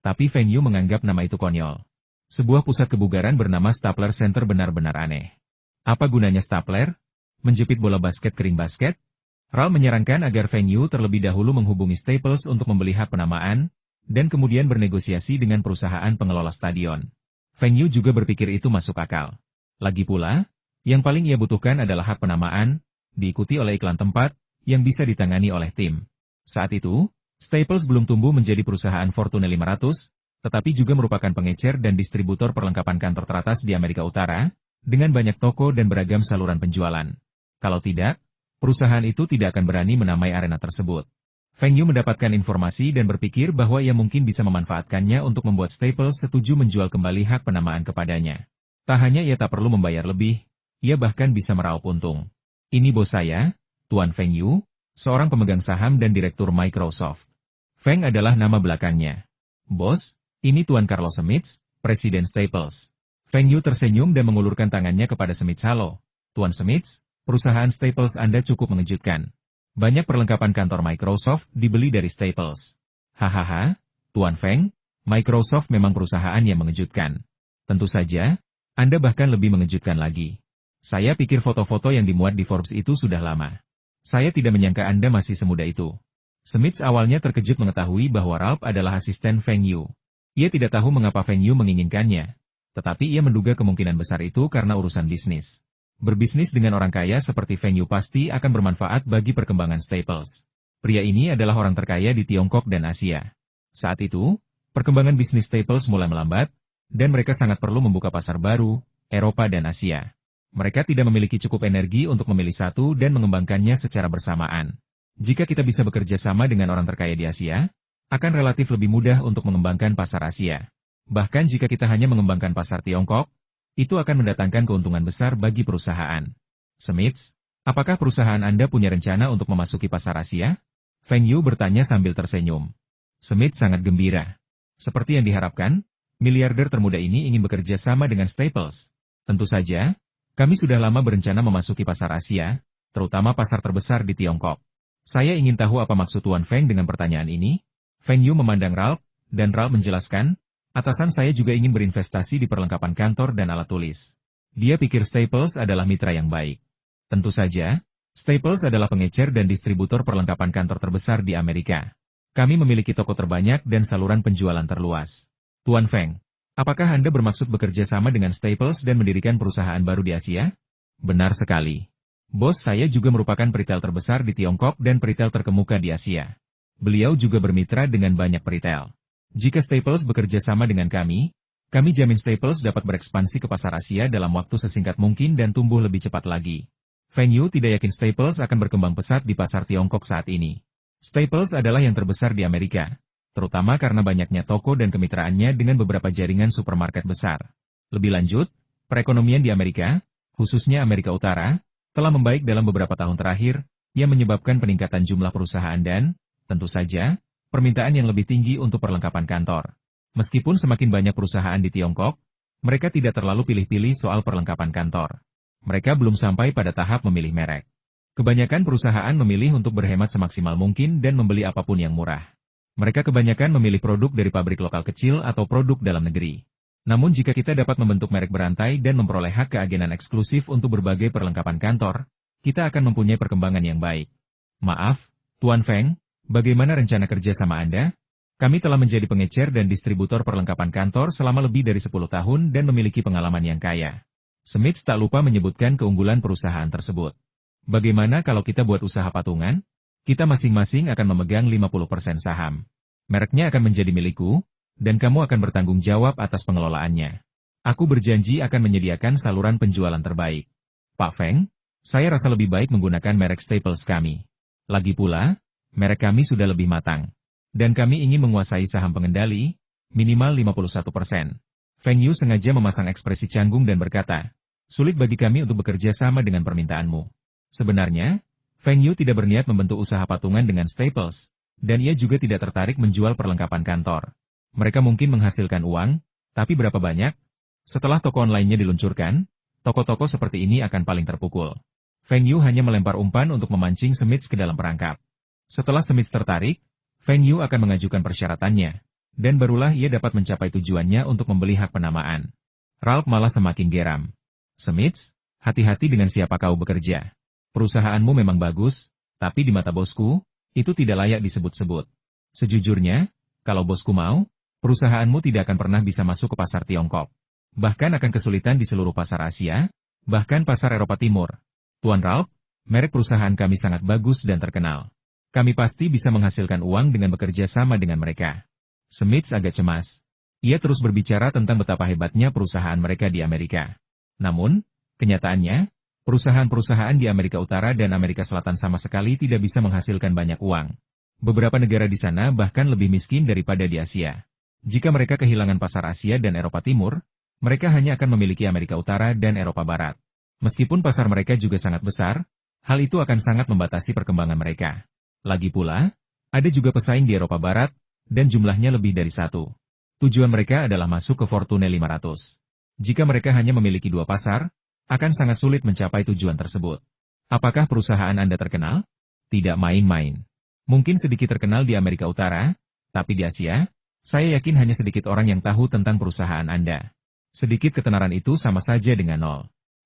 tapi Feng Yu menganggap nama itu konyol. Sebuah pusat kebugaran bernama Stapler Center benar-benar aneh. Apa gunanya stapler? Menjepit bola basket kering basket? Ral menyarankan agar Feng Yu terlebih dahulu menghubungi Staples untuk membeli hak penamaan, dan kemudian bernegosiasi dengan perusahaan pengelola stadion. Feng Yu juga berpikir itu masuk akal. Lagi pula, yang paling ia butuhkan adalah hak penamaan, diikuti oleh iklan tempat, yang bisa ditangani oleh tim. Saat itu, Staples belum tumbuh menjadi perusahaan Fortune 500, tetapi juga merupakan pengecer dan distributor perlengkapan kantor teratas di Amerika Utara, dengan banyak toko dan beragam saluran penjualan. Kalau tidak, perusahaan itu tidak akan berani menamai arena tersebut. Feng Yu mendapatkan informasi dan berpikir bahwa ia mungkin bisa memanfaatkannya untuk membuat Staples setuju menjual kembali hak penamaan kepadanya. Tak hanya ia tak perlu membayar lebih, ia bahkan bisa meraup untung. Ini bos saya, Tuan Feng Yu, seorang pemegang saham dan direktur Microsoft. Feng adalah nama belakangnya. Bos, ini Tuan Carlos Smith, Presiden Staples. Feng Yu tersenyum dan mengulurkan tangannya kepada Smith. Halo, Tuan Smith, perusahaan Staples Anda cukup mengejutkan. Banyak perlengkapan kantor Microsoft dibeli dari Staples. Hahaha, Tuan Feng, Microsoft memang perusahaan yang mengejutkan. Tentu saja, Anda bahkan lebih mengejutkan lagi. Saya pikir foto-foto yang dimuat di Forbes itu sudah lama. Saya tidak menyangka Anda masih semuda itu. Smith awalnya terkejut mengetahui bahwa Ralph adalah asisten Feng Yu. Ia tidak tahu mengapa Feng Yu menginginkannya, tetapi ia menduga kemungkinan besar itu karena urusan bisnis. Berbisnis dengan orang kaya seperti Feng Yu pasti akan bermanfaat bagi perkembangan Staples. Pria ini adalah orang terkaya di Tiongkok dan Asia. Saat itu, perkembangan bisnis Staples mulai melambat, dan mereka sangat perlu membuka pasar baru, Eropa dan Asia. Mereka tidak memiliki cukup energi untuk memilih satu dan mengembangkannya secara bersamaan. Jika kita bisa bekerja sama dengan orang terkaya di Asia, akan relatif lebih mudah untuk mengembangkan pasar Asia. Bahkan jika kita hanya mengembangkan pasar Tiongkok, itu akan mendatangkan keuntungan besar bagi perusahaan. Smith, apakah perusahaan Anda punya rencana untuk memasuki pasar Asia? Feng Yu bertanya sambil tersenyum. Smith sangat gembira. Seperti yang diharapkan, miliarder termuda ini ingin bekerja sama dengan Staples. Tentu saja, kami sudah lama berencana memasuki pasar Asia, terutama pasar terbesar di Tiongkok. Saya ingin tahu apa maksud Tuan Feng dengan pertanyaan ini? Feng Yu memandang Ralph, dan Ralph menjelaskan, atasan saya juga ingin berinvestasi di perlengkapan kantor dan alat tulis. Dia pikir Staples adalah mitra yang baik. Tentu saja, Staples adalah pengecer dan distributor perlengkapan kantor terbesar di Amerika. Kami memiliki toko terbanyak dan saluran penjualan terluas. Tuan Feng, apakah Anda bermaksud bekerja sama dengan Staples dan mendirikan perusahaan baru di Asia? Benar sekali. Bos saya juga merupakan peritel terbesar di Tiongkok dan peritel terkemuka di Asia. Beliau juga bermitra dengan banyak peritel. Jika Staples bekerja sama dengan kami jamin Staples dapat berekspansi ke pasar Asia dalam waktu sesingkat mungkin dan tumbuh lebih cepat lagi. Feng Yu tidak yakin Staples akan berkembang pesat di pasar Tiongkok saat ini. Staples adalah yang terbesar di Amerika, terutama karena banyaknya toko dan kemitraannya dengan beberapa jaringan supermarket besar. Lebih lanjut, perekonomian di Amerika, khususnya Amerika Utara, telah membaik dalam beberapa tahun terakhir, yang menyebabkan peningkatan jumlah perusahaan dan, tentu saja, permintaan yang lebih tinggi untuk perlengkapan kantor. Meskipun semakin banyak perusahaan di Tiongkok, mereka tidak terlalu pilih-pilih soal perlengkapan kantor. Mereka belum sampai pada tahap memilih merek. Kebanyakan perusahaan memilih untuk berhemat semaksimal mungkin dan membeli apapun yang murah. Mereka kebanyakan memilih produk dari pabrik lokal kecil atau produk dalam negeri. Namun jika kita dapat membentuk merek berantai dan memperoleh hak keagenan eksklusif untuk berbagai perlengkapan kantor, kita akan mempunyai perkembangan yang baik. Maaf, Tuan Feng, bagaimana rencana kerja sama Anda? Kami telah menjadi pengecer dan distributor perlengkapan kantor selama lebih dari 10 tahun dan memiliki pengalaman yang kaya. Smith tak lupa menyebutkan keunggulan perusahaan tersebut. Bagaimana kalau kita buat usaha patungan? Kita masing-masing akan memegang 50% saham. Mereknya akan menjadi milikku, dan kamu akan bertanggung jawab atas pengelolaannya. Aku berjanji akan menyediakan saluran penjualan terbaik. Pak Feng, saya rasa lebih baik menggunakan merek Staples kami. Lagi pula, merek kami sudah lebih matang. Dan kami ingin menguasai saham pengendali, minimal 51%. Feng Yu sengaja memasang ekspresi canggung dan berkata, sulit bagi kami untuk bekerja sama dengan permintaanmu. Sebenarnya, Feng Yu tidak berniat membentuk usaha patungan dengan Staples, dan ia juga tidak tertarik menjual perlengkapan kantor. Mereka mungkin menghasilkan uang, tapi berapa banyak? Setelah toko online-nya diluncurkan, toko-toko seperti ini akan paling terpukul. Feng Yu hanya melempar umpan untuk memancing Smith ke dalam perangkap. Setelah Smith tertarik, Feng Yu akan mengajukan persyaratannya, dan barulah ia dapat mencapai tujuannya untuk membeli hak penamaan. Ralph malah semakin geram. Smith, hati-hati dengan siapa kau bekerja. Perusahaanmu memang bagus, tapi di mata bosku, itu tidak layak disebut-sebut. Sejujurnya, kalau bosku mau, perusahaanmu tidak akan pernah bisa masuk ke pasar Tiongkok. Bahkan akan kesulitan di seluruh pasar Asia, bahkan pasar Eropa Timur. Tuan Ralph, merek perusahaan kami sangat bagus dan terkenal. Kami pasti bisa menghasilkan uang dengan bekerja sama dengan mereka. Smith agak cemas. Ia terus berbicara tentang betapa hebatnya perusahaan mereka di Amerika. Namun, kenyataannya, perusahaan-perusahaan di Amerika Utara dan Amerika Selatan sama sekali tidak bisa menghasilkan banyak uang. Beberapa negara di sana bahkan lebih miskin daripada di Asia. Jika mereka kehilangan pasar Asia dan Eropa Timur, mereka hanya akan memiliki Amerika Utara dan Eropa Barat. Meskipun pasar mereka juga sangat besar, hal itu akan sangat membatasi perkembangan mereka. Lagi pula, ada juga pesaing di Eropa Barat, dan jumlahnya lebih dari satu. Tujuan mereka adalah masuk ke Fortune 500. Jika mereka hanya memiliki 2 pasar, akan sangat sulit mencapai tujuan tersebut. Apakah perusahaan Anda terkenal? Tidak main-main. Mungkin sedikit terkenal di Amerika Utara, tapi di Asia, saya yakin hanya sedikit orang yang tahu tentang perusahaan Anda. Sedikit ketenaran itu sama saja dengan nol.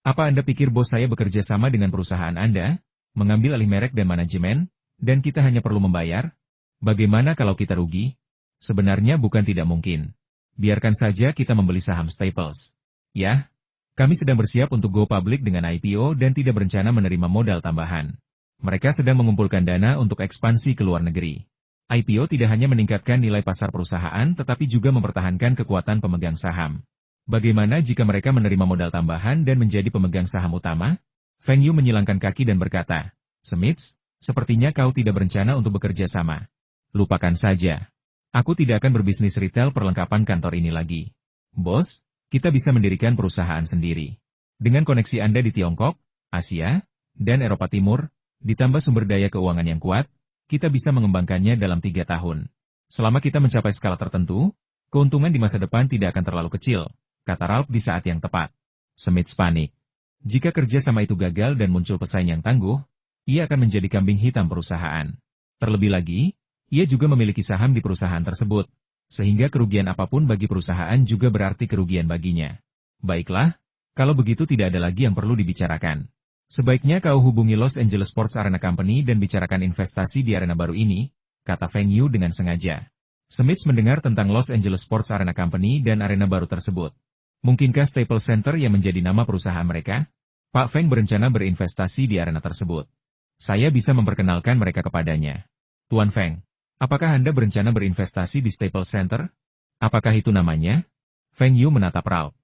Apa Anda pikir bos saya bekerja sama dengan perusahaan Anda, mengambil alih merek dan manajemen, dan kita hanya perlu membayar? Bagaimana kalau kita rugi? Sebenarnya bukan tidak mungkin. Biarkan saja kita membeli saham Staples. Ya, kami sedang bersiap untuk go public dengan IPO dan tidak berencana menerima modal tambahan. Mereka sedang mengumpulkan dana untuk ekspansi ke luar negeri. IPO tidak hanya meningkatkan nilai pasar perusahaan tetapi juga mempertahankan kekuatan pemegang saham. Bagaimana jika mereka menerima modal tambahan dan menjadi pemegang saham utama? Feng Yu menyilangkan kaki dan berkata, Smith, sepertinya kau tidak berencana untuk bekerja sama. Lupakan saja. Aku tidak akan berbisnis retail perlengkapan kantor ini lagi. Bos, kita bisa mendirikan perusahaan sendiri. Dengan koneksi Anda di Tiongkok, Asia, dan Eropa Timur, ditambah sumber daya keuangan yang kuat, kita bisa mengembangkannya dalam 3 tahun. Selama kita mencapai skala tertentu, keuntungan di masa depan tidak akan terlalu kecil, kata Ralph di saat yang tepat. Smith panik. Jika kerjasama itu gagal dan muncul pesaing yang tangguh, ia akan menjadi kambing hitam perusahaan. Terlebih lagi, ia juga memiliki saham di perusahaan tersebut, sehingga kerugian apapun bagi perusahaan juga berarti kerugian baginya. Baiklah, kalau begitu tidak ada lagi yang perlu dibicarakan. Sebaiknya kau hubungi Los Angeles Sports Arena Company dan bicarakan investasi di arena baru ini, kata Feng Yu dengan sengaja. Smith mendengar tentang Los Angeles Sports Arena Company dan arena baru tersebut. Mungkinkah Staples Center yang menjadi nama perusahaan mereka? Pak Feng berencana berinvestasi di arena tersebut. Saya bisa memperkenalkan mereka kepadanya. Tuan Feng, apakah Anda berencana berinvestasi di Staples Center? Apakah itu namanya? Feng Yu menatap Ralph.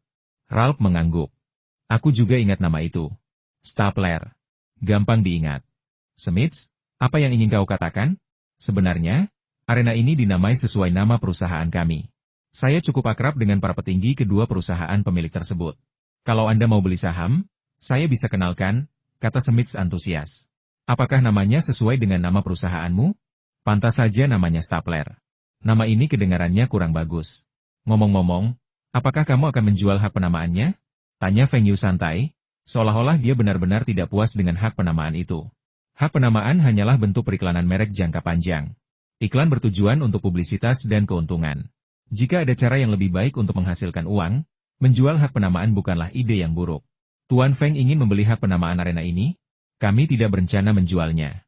Ralph mengangguk. Aku juga ingat nama itu. Stapler. Gampang diingat. Smith, apa yang ingin kau katakan? Sebenarnya, arena ini dinamai sesuai nama perusahaan kami. Saya cukup akrab dengan para petinggi kedua perusahaan pemilik tersebut. Kalau Anda mau beli saham, saya bisa kenalkan, kata Smith antusias. Apakah namanya sesuai dengan nama perusahaanmu? Pantas saja namanya Stapler. Nama ini kedengarannya kurang bagus. Ngomong-ngomong, apakah kamu akan menjual hak penamaannya? Tanya Feng Yu santai, seolah-olah dia benar-benar tidak puas dengan hak penamaan itu. Hak penamaan hanyalah bentuk periklanan merek jangka panjang. Iklan bertujuan untuk publisitas dan keuntungan. Jika ada cara yang lebih baik untuk menghasilkan uang, menjual hak penamaan bukanlah ide yang buruk. Tuan Feng ingin membeli hak penamaan arena ini? Kami tidak berencana menjualnya.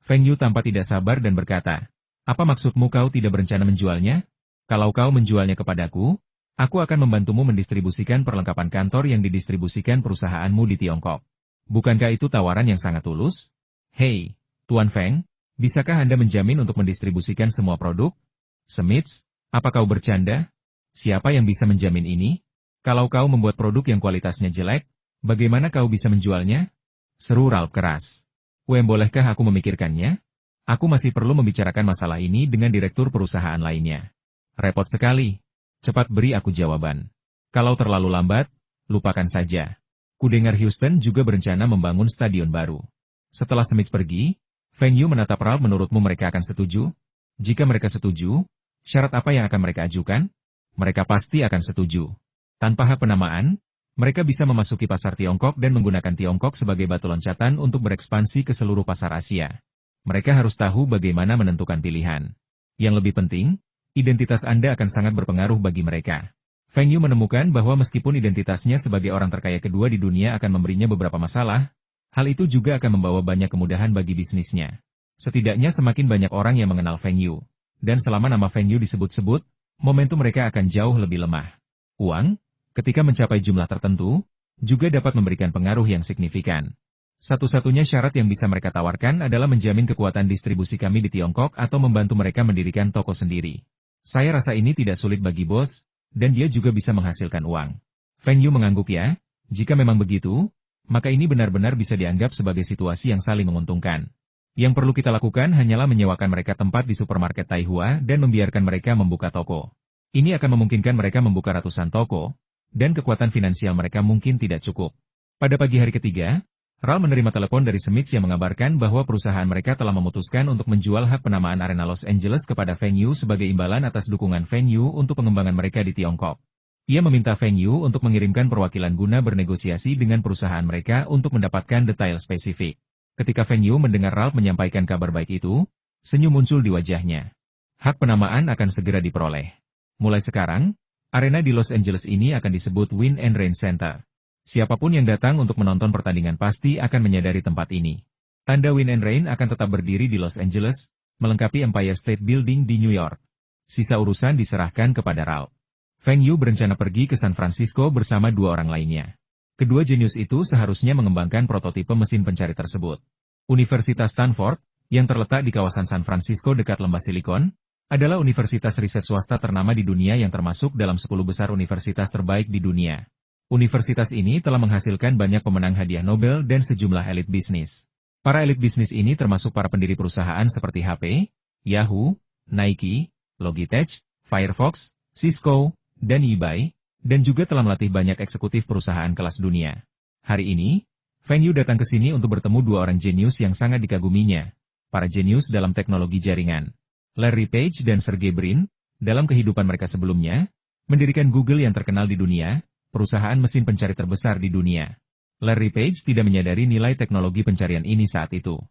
Feng Yu tampak tidak sabar dan berkata, "Apa maksudmu kau tidak berencana menjualnya? Kalau kau menjualnya kepadaku, aku akan membantumu mendistribusikan perlengkapan kantor yang didistribusikan perusahaanmu di Tiongkok. Bukankah itu tawaran yang sangat tulus? Hei, Tuan Feng, bisakah Anda menjamin untuk mendistribusikan semua produk? Smits, apa kau bercanda? Siapa yang bisa menjamin ini? Kalau kau membuat produk yang kualitasnya jelek, bagaimana kau bisa menjualnya?" Seru Ralph keras. Bolehkah aku memikirkannya? Aku masih perlu membicarakan masalah ini dengan direktur perusahaan lainnya. Repot sekali. Cepat beri aku jawaban. Kalau terlalu lambat, lupakan saja. Kudengar Houston juga berencana membangun stadion baru. Setelah Smith pergi, Feng Yu menatap Ralph. Menurutmu mereka akan setuju? Jika mereka setuju, syarat apa yang akan mereka ajukan? Mereka pasti akan setuju. Tanpa hak penamaan, mereka bisa memasuki pasar Tiongkok dan menggunakan Tiongkok sebagai batu loncatan untuk berekspansi ke seluruh pasar Asia. Mereka harus tahu bagaimana menentukan pilihan. Yang lebih penting, identitas Anda akan sangat berpengaruh bagi mereka. Feng Yu menemukan bahwa meskipun identitasnya sebagai orang terkaya kedua di dunia akan memberinya beberapa masalah, hal itu juga akan membawa banyak kemudahan bagi bisnisnya. Setidaknya semakin banyak orang yang mengenal Feng Yu. Dan selama nama Feng Yu disebut-sebut, momentum mereka akan jauh lebih lemah. Uang, ketika mencapai jumlah tertentu, juga dapat memberikan pengaruh yang signifikan. Satu-satunya syarat yang bisa mereka tawarkan adalah menjamin kekuatan distribusi kami di Tiongkok atau membantu mereka mendirikan toko sendiri. Saya rasa ini tidak sulit bagi bos, dan dia juga bisa menghasilkan uang. Feng Yu mengangguk ya, jika memang begitu, maka ini benar-benar bisa dianggap sebagai situasi yang saling menguntungkan. Yang perlu kita lakukan hanyalah menyewakan mereka tempat di supermarket Taihua dan membiarkan mereka membuka toko. Ini akan memungkinkan mereka membuka ratusan toko, dan kekuatan finansial mereka mungkin tidak cukup. Pada pagi hari ketiga, Ralph menerima telepon dari Smith yang mengabarkan bahwa perusahaan mereka telah memutuskan untuk menjual hak penamaan arena Los Angeles kepada Feng Yu sebagai imbalan atas dukungan Feng Yu untuk pengembangan mereka di Tiongkok. Ia meminta Feng Yu untuk mengirimkan perwakilan guna bernegosiasi dengan perusahaan mereka untuk mendapatkan detail spesifik. Ketika Feng Yu mendengar Ralph menyampaikan kabar baik itu, senyum muncul di wajahnya. Hak penamaan akan segera diperoleh. Mulai sekarang, arena di Los Angeles ini akan disebut Wind and Rain Center. Siapapun yang datang untuk menonton pertandingan pasti akan menyadari tempat ini. Tanda Wind and Rain akan tetap berdiri di Los Angeles, melengkapi Empire State Building di New York. Sisa urusan diserahkan kepada Ralph. Feng Yu berencana pergi ke San Francisco bersama dua orang lainnya. Kedua jenius itu seharusnya mengembangkan prototipe mesin pencari tersebut. Universitas Stanford, yang terletak di kawasan San Francisco dekat Lembah Silikon, adalah universitas riset swasta ternama di dunia yang termasuk dalam 10 besar universitas terbaik di dunia. Universitas ini telah menghasilkan banyak pemenang hadiah Nobel dan sejumlah elit bisnis. Para elit bisnis ini termasuk para pendiri perusahaan seperti HP, Yahoo, Nike, Logitech, Firefox, Cisco, dan eBay, dan juga telah melatih banyak eksekutif perusahaan kelas dunia. Hari ini, Feng Yu datang ke sini untuk bertemu dua orang jenius yang sangat dikaguminya, para jenius dalam teknologi jaringan. Larry Page dan Sergey Brin, dalam kehidupan mereka sebelumnya, mendirikan Google yang terkenal di dunia, perusahaan mesin pencari terbesar di dunia. Larry Page tidak menyadari nilai teknologi pencarian ini saat itu.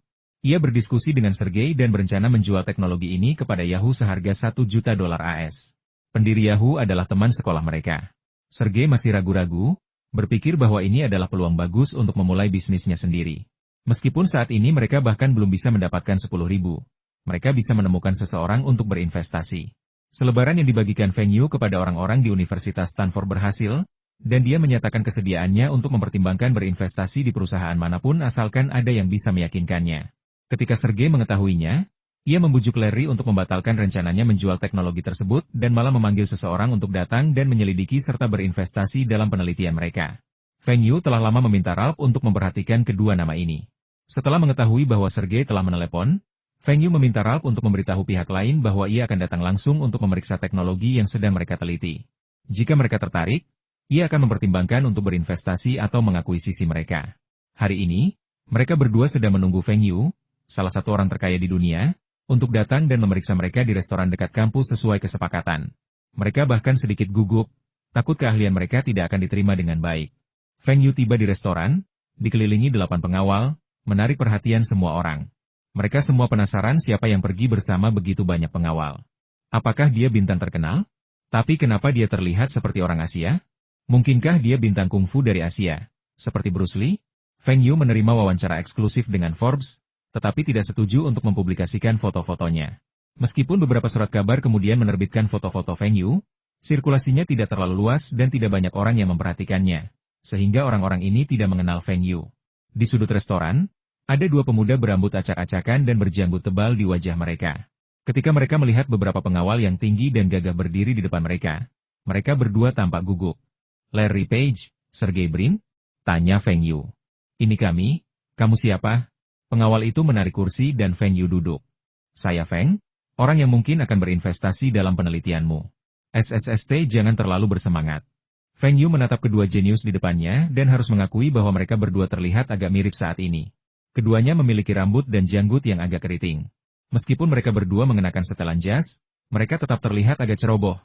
Ia berdiskusi dengan Sergey dan berencana menjual teknologi ini kepada Yahoo seharga $1 juta AS. Pendiri Yahoo adalah teman sekolah mereka. Sergey masih ragu-ragu, berpikir bahwa ini adalah peluang bagus untuk memulai bisnisnya sendiri. Meskipun saat ini mereka bahkan belum bisa mendapatkan 10.000. Mereka bisa menemukan seseorang untuk berinvestasi. Selebaran yang dibagikan Feng Yu kepada orang-orang di Universitas Stanford berhasil, dan dia menyatakan kesediaannya untuk mempertimbangkan berinvestasi di perusahaan manapun asalkan ada yang bisa meyakinkannya. Ketika Sergey mengetahuinya, ia membujuk Larry untuk membatalkan rencananya menjual teknologi tersebut dan malah memanggil seseorang untuk datang dan menyelidiki serta berinvestasi dalam penelitian mereka. Feng Yu telah lama meminta Ralph untuk memperhatikan kedua nama ini. Setelah mengetahui bahwa Sergey telah menelepon, Feng Yu meminta Ralph untuk memberitahu pihak lain bahwa ia akan datang langsung untuk memeriksa teknologi yang sedang mereka teliti. Jika mereka tertarik, ia akan mempertimbangkan untuk berinvestasi atau mengakuisisi mereka. Hari ini, mereka berdua sedang menunggu Feng Yu, salah satu orang terkaya di dunia, untuk datang dan memeriksa mereka di restoran dekat kampus sesuai kesepakatan. Mereka bahkan sedikit gugup, takut keahlian mereka tidak akan diterima dengan baik. Feng Yu tiba di restoran, dikelilingi 8 pengawal, menarik perhatian semua orang. Mereka semua penasaran siapa yang pergi bersama begitu banyak pengawal. Apakah dia bintang terkenal? Tapi kenapa dia terlihat seperti orang Asia? Mungkinkah dia bintang kungfu dari Asia, seperti Bruce Lee? Feng Yu menerima wawancara eksklusif dengan Forbes, tetapi tidak setuju untuk mempublikasikan foto-fotonya. Meskipun beberapa surat kabar kemudian menerbitkan foto-foto Feng Yu, sirkulasinya tidak terlalu luas dan tidak banyak orang yang memperhatikannya, sehingga orang-orang ini tidak mengenal Feng Yu. Di sudut restoran, ada dua pemuda berambut acak-acakan dan berjanggut tebal di wajah mereka. Ketika mereka melihat beberapa pengawal yang tinggi dan gagah berdiri di depan mereka berdua tampak gugup. "Larry Page, Sergey Brin?" tanya Feng Yu. "Ini kami, kamu siapa?" Pengawal itu menarik kursi dan Feng Yu duduk. "Saya Feng, orang yang mungkin akan berinvestasi dalam penelitianmu." "SSST, jangan terlalu bersemangat." Feng Yu menatap kedua jenius di depannya dan harus mengakui bahwa mereka berdua terlihat agak mirip saat ini. Keduanya memiliki rambut dan janggut yang agak keriting. Meskipun mereka berdua mengenakan setelan jas, mereka tetap terlihat agak ceroboh.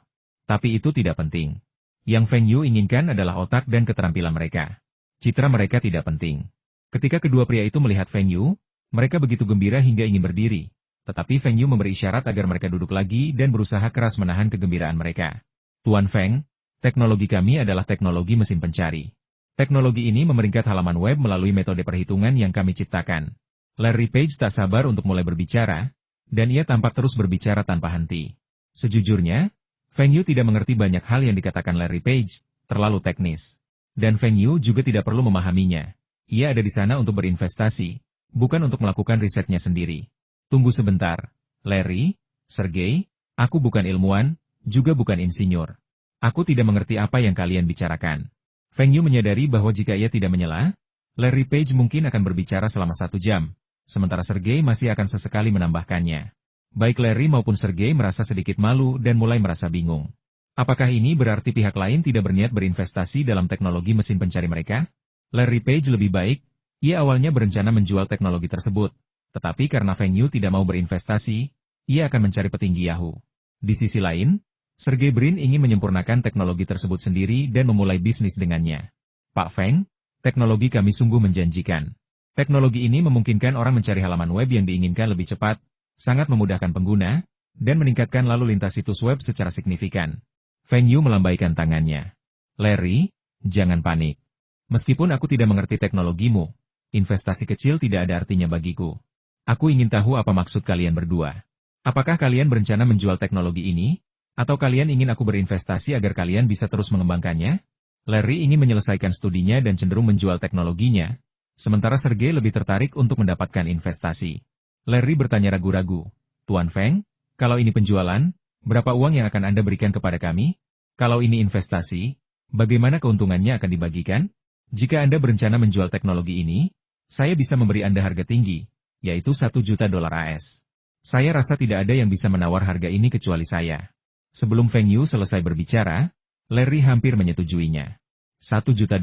Tapi itu tidak penting. Yang Feng Yu inginkan adalah otak dan keterampilan mereka. Citra mereka tidak penting. Ketika kedua pria itu melihat Feng Yu, mereka begitu gembira hingga ingin berdiri. Tetapi Feng Yu memberi isyarat agar mereka duduk lagi dan berusaha keras menahan kegembiraan mereka. "Tuan Feng, teknologi kami adalah teknologi mesin pencari. Teknologi ini memeringkat halaman web melalui metode perhitungan yang kami ciptakan." Larry Page tak sabar untuk mulai berbicara, dan ia tampak terus berbicara tanpa henti. Sejujurnya, Feng Yu tidak mengerti banyak hal yang dikatakan Larry Page, terlalu teknis. Dan Feng Yu juga tidak perlu memahaminya. Ia ada di sana untuk berinvestasi, bukan untuk melakukan risetnya sendiri. "Tunggu sebentar, Larry, Sergey, aku bukan ilmuwan, juga bukan insinyur. Aku tidak mengerti apa yang kalian bicarakan." Feng Yu menyadari bahwa jika ia tidak menyela, Larry Page mungkin akan berbicara selama 1 jam, sementara Sergey masih akan sesekali menambahkannya. Baik Larry maupun Sergey merasa sedikit malu dan mulai merasa bingung. Apakah ini berarti pihak lain tidak berniat berinvestasi dalam teknologi mesin pencari mereka? Larry Page lebih baik, ia awalnya berencana menjual teknologi tersebut, tetapi karena Feng Yu tidak mau berinvestasi, ia akan mencari petinggi Yahoo. Di sisi lain, Sergey Brin ingin menyempurnakan teknologi tersebut sendiri dan memulai bisnis dengannya. "Pak Feng, teknologi kami sungguh menjanjikan. Teknologi ini memungkinkan orang mencari halaman web yang diinginkan lebih cepat, sangat memudahkan pengguna, dan meningkatkan lalu lintas situs web secara signifikan." Feng Yu melambaikan tangannya. "Larry, jangan panik. Meskipun aku tidak mengerti teknologimu, investasi kecil tidak ada artinya bagiku. Aku ingin tahu apa maksud kalian berdua. Apakah kalian berencana menjual teknologi ini? Atau kalian ingin aku berinvestasi agar kalian bisa terus mengembangkannya?" Larry ingin menyelesaikan studinya dan cenderung menjual teknologinya, sementara Sergey lebih tertarik untuk mendapatkan investasi. Larry bertanya ragu-ragu, "Tuan Feng, kalau ini penjualan, berapa uang yang akan Anda berikan kepada kami? Kalau ini investasi, bagaimana keuntungannya akan dibagikan? Jika Anda berencana menjual teknologi ini, saya bisa memberi Anda harga tinggi, yaitu $1 juta AS. Saya rasa tidak ada yang bisa menawar harga ini kecuali saya." Sebelum Feng Yu selesai berbicara, Larry hampir menyetujuinya. $1 juta.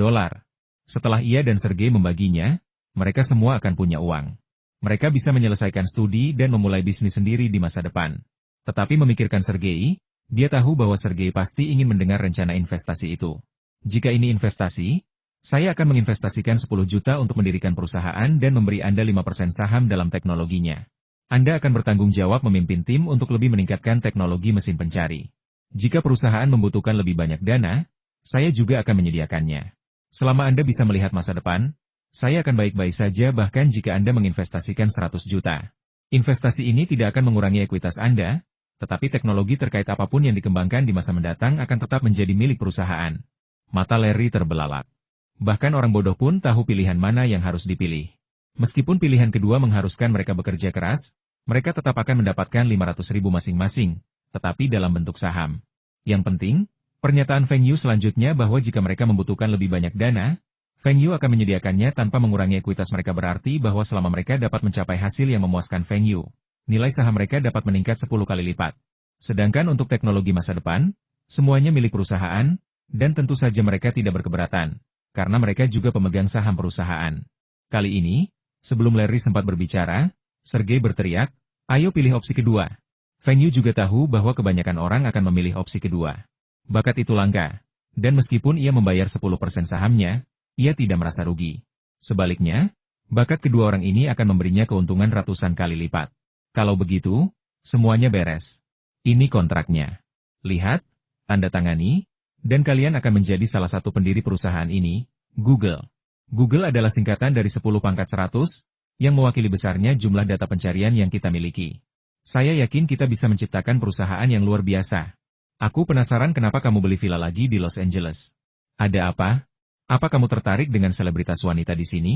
Setelah ia dan Sergey membaginya, mereka semua akan punya uang. Mereka bisa menyelesaikan studi dan memulai bisnis sendiri di masa depan. Tetapi memikirkan Sergey, dia tahu bahwa Sergey pasti ingin mendengar rencana investasi itu. "Jika ini investasi, saya akan menginvestasikan 10 juta untuk mendirikan perusahaan dan memberi Anda 5% saham dalam teknologinya. Anda akan bertanggung jawab memimpin tim untuk lebih meningkatkan teknologi mesin pencari. Jika perusahaan membutuhkan lebih banyak dana, saya juga akan menyediakannya. Selama Anda bisa melihat masa depan, saya akan baik-baik saja bahkan jika Anda menginvestasikan 100 juta. Investasi ini tidak akan mengurangi ekuitas Anda, tetapi teknologi terkait apapun yang dikembangkan di masa mendatang akan tetap menjadi milik perusahaan." Mata Larry terbelalak. Bahkan orang bodoh pun tahu pilihan mana yang harus dipilih. Meskipun pilihan kedua mengharuskan mereka bekerja keras, mereka tetap akan mendapatkan 500.000 masing-masing, tetapi dalam bentuk saham. Yang penting, pernyataan Feng Yu selanjutnya bahwa jika mereka membutuhkan lebih banyak dana, Feng Yu akan menyediakannya tanpa mengurangi ekuitas mereka berarti bahwa selama mereka dapat mencapai hasil yang memuaskan Feng Yu, nilai saham mereka dapat meningkat 10 kali lipat. Sedangkan untuk teknologi masa depan, semuanya milik perusahaan, dan tentu saja mereka tidak berkeberatan, karena mereka juga pemegang saham perusahaan. Kali ini, sebelum Larry sempat berbicara, Sergey berteriak, "Ayo pilih opsi kedua." Feng Yu juga tahu bahwa kebanyakan orang akan memilih opsi kedua. Bakat itu langka, dan meskipun ia membayar 10% sahamnya, ia tidak merasa rugi. Sebaliknya, bakat kedua orang ini akan memberinya keuntungan ratusan kali lipat. Kalau begitu, semuanya beres. Ini kontraknya. Lihat, tanda tangani, dan kalian akan menjadi salah satu pendiri perusahaan ini, Google. Google adalah singkatan dari 10 pangkat 100, yang mewakili besarnya jumlah data pencarian yang kita miliki. Saya yakin kita bisa menciptakan perusahaan yang luar biasa. Aku penasaran kenapa kamu beli villa lagi di Los Angeles. Ada apa? Apa kamu tertarik dengan selebritas wanita di sini?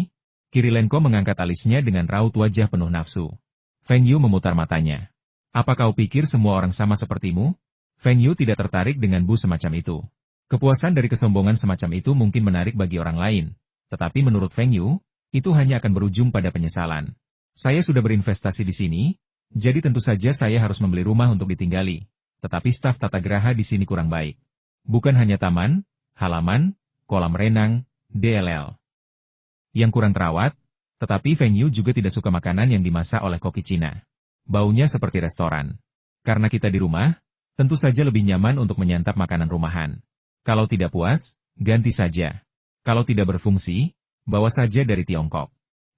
Kirilenko mengangkat alisnya dengan raut wajah penuh nafsu. Feng Yu memutar matanya. Apa kau pikir semua orang sama sepertimu? Feng Yu tidak tertarik dengan bu semacam itu. Kepuasan dari kesombongan semacam itu mungkin menarik bagi orang lain. Tetapi menurut Feng Yu, itu hanya akan berujung pada penyesalan. Saya sudah berinvestasi di sini, jadi tentu saja saya harus membeli rumah untuk ditinggali. Tetapi staf tata geraha di sini kurang baik. Bukan hanya taman, halaman, kolam renang, DLL yang kurang terawat, tetapi Feng Yu juga tidak suka makanan yang dimasak oleh koki Cina. Baunya seperti restoran. Karena kita di rumah, tentu saja lebih nyaman untuk menyantap makanan rumahan. Kalau tidak puas, ganti saja. Kalau tidak berfungsi, bawa saja dari Tiongkok.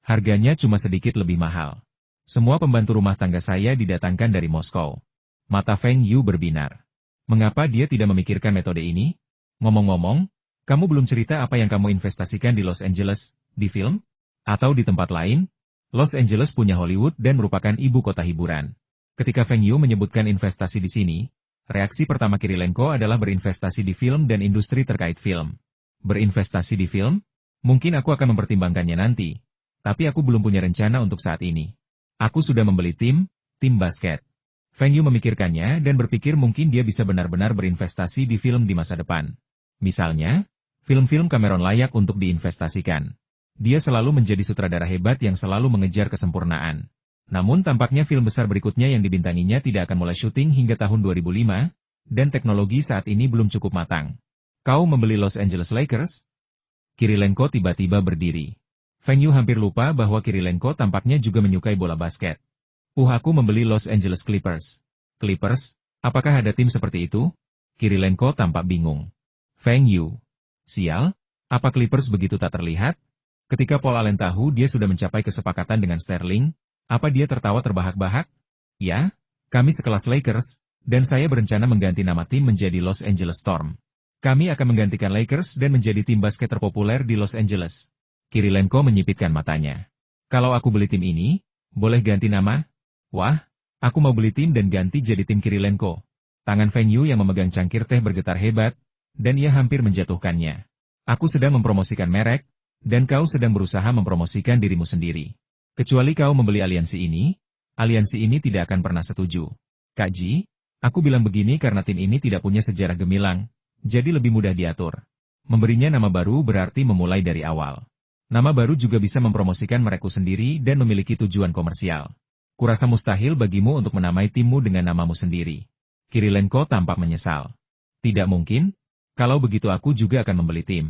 Harganya cuma sedikit lebih mahal. Semua pembantu rumah tangga saya didatangkan dari Moskow. Mata Feng Yu berbinar. Mengapa dia tidak memikirkan metode ini? Ngomong-ngomong, kamu belum cerita apa yang kamu investasikan di Los Angeles, di film? Atau di tempat lain? Los Angeles punya Hollywood dan merupakan ibu kota hiburan. Ketika Feng Yu menyebutkan investasi di sini, reaksi pertama Kirilenko adalah berinvestasi di film dan industri terkait film. Berinvestasi di film? Mungkin aku akan mempertimbangkannya nanti. Tapi aku belum punya rencana untuk saat ini. Aku sudah membeli tim basket. Feng Yu memikirkannya dan berpikir mungkin dia bisa benar-benar berinvestasi di film di masa depan. Misalnya, film-film Cameron layak untuk diinvestasikan. Dia selalu menjadi sutradara hebat yang selalu mengejar kesempurnaan. Namun tampaknya film besar berikutnya yang dibintanginya tidak akan mulai syuting hingga tahun 2005, dan teknologi saat ini belum cukup matang. Kau membeli Los Angeles Lakers? Kirilenko tiba-tiba berdiri. Feng Yu hampir lupa bahwa Kirilenko tampaknya juga menyukai bola basket. Aku membeli Los Angeles Clippers. Clippers? Apakah ada tim seperti itu? Kirilenko tampak bingung. Feng Yu. Sial, apa Clippers begitu tak terlihat? Ketika Paul Allen tahu dia sudah mencapai kesepakatan dengan Sterling, apa dia tertawa terbahak-bahak? Ya, kami sekelas Lakers, dan saya berencana mengganti nama tim menjadi Los Angeles Storm. Kami akan menggantikan Lakers dan menjadi tim basket terpopuler di Los Angeles. Kirilenko menyipitkan matanya. Kalau aku beli tim ini, boleh ganti nama? Wah, aku mau beli tim dan ganti jadi tim Kirilenko. Tangan Feng Yu yang memegang cangkir teh bergetar hebat, dan ia hampir menjatuhkannya. Aku sedang mempromosikan merek, dan kau sedang berusaha mempromosikan dirimu sendiri. Kecuali kau membeli aliansi ini tidak akan pernah setuju. Kak Ji, aku bilang begini karena tim ini tidak punya sejarah gemilang, jadi lebih mudah diatur. Memberinya nama baru berarti memulai dari awal. Nama baru juga bisa mempromosikan merekku sendiri dan memiliki tujuan komersial. Kurasa mustahil bagimu untuk menamai timmu dengan namamu sendiri. Kirilenko tampak menyesal. Tidak mungkin, kalau begitu aku juga akan membeli tim.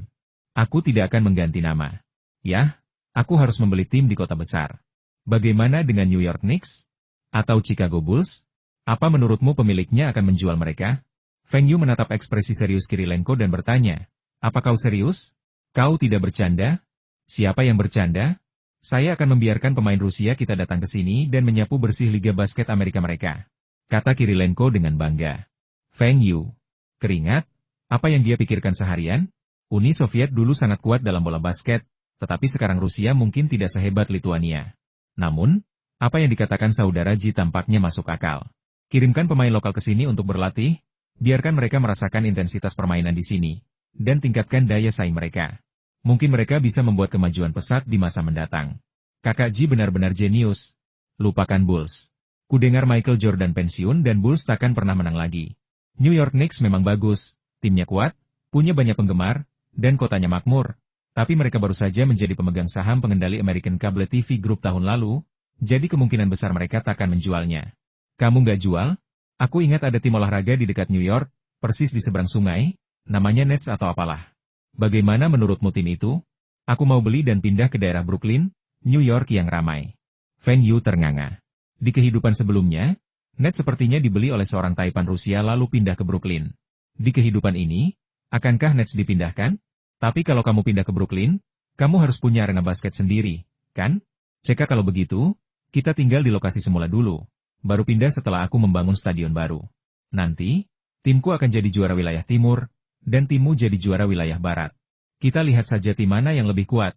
Aku tidak akan mengganti nama. Yah, aku harus membeli tim di kota besar. Bagaimana dengan New York Knicks? Atau Chicago Bulls? Apa menurutmu pemiliknya akan menjual mereka? Feng Yu menatap ekspresi serius Kirilenko dan bertanya, apa kau serius? Kau tidak bercanda? Siapa yang bercanda? Saya akan membiarkan pemain Rusia kita datang ke sini dan menyapu bersih Liga Basket Amerika mereka. Kata Kirilenko dengan bangga. Feng Yu. Keringat? Apa yang dia pikirkan seharian? Uni Soviet dulu sangat kuat dalam bola basket, tetapi sekarang Rusia mungkin tidak sehebat Lituania. Namun, apa yang dikatakan saudara Ji tampaknya masuk akal. Kirimkan pemain lokal ke sini untuk berlatih, biarkan mereka merasakan intensitas permainan di sini, dan tingkatkan daya saing mereka. Mungkin mereka bisa membuat kemajuan pesat di masa mendatang. Kakak Ji benar-benar jenius. Lupakan Bulls. Kudengar Michael Jordan pensiun dan Bulls takkan pernah menang lagi. New York Knicks memang bagus, timnya kuat, punya banyak penggemar, dan kotanya makmur. Tapi mereka baru saja menjadi pemegang saham pengendali American Cable TV Group tahun lalu, jadi kemungkinan besar mereka takkan menjualnya. Kamu nggak jual? Aku ingat ada tim olahraga di dekat New York, persis di seberang sungai, namanya Nets atau apalah. Bagaimana menurutmu tim itu? Aku mau beli dan pindah ke daerah Brooklyn, New York yang ramai. Feng Yu ternganga. Di kehidupan sebelumnya, Nets sepertinya dibeli oleh seorang taipan Rusia lalu pindah ke Brooklyn. Di kehidupan ini, akankah Nets dipindahkan? Tapi kalau kamu pindah ke Brooklyn, kamu harus punya arena basket sendiri, kan? Jika kalau begitu, kita tinggal di lokasi semula dulu, baru pindah setelah aku membangun stadion baru. Nanti, timku akan jadi juara wilayah timur, dan timmu jadi juara wilayah barat. Kita lihat saja tim mana yang lebih kuat.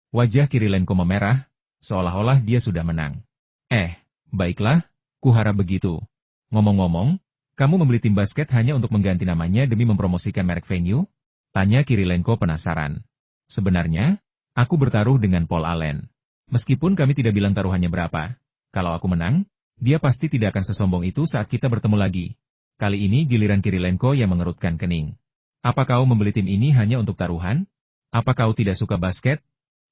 Wajah Kirilenko memerah, seolah-olah dia sudah menang. Baiklah, kuharap begitu. Ngomong-ngomong, kamu membeli tim basket hanya untuk mengganti namanya demi mempromosikan merek venue? Tanya Kirilenko penasaran. Sebenarnya, aku bertaruh dengan Paul Allen. Meskipun kami tidak bilang taruhannya berapa, kalau aku menang, dia pasti tidak akan sesombong itu saat kita bertemu lagi. Kali ini giliran Kirilenko yang mengerutkan kening. Apa kau membeli tim ini hanya untuk taruhan? Apa kau tidak suka basket?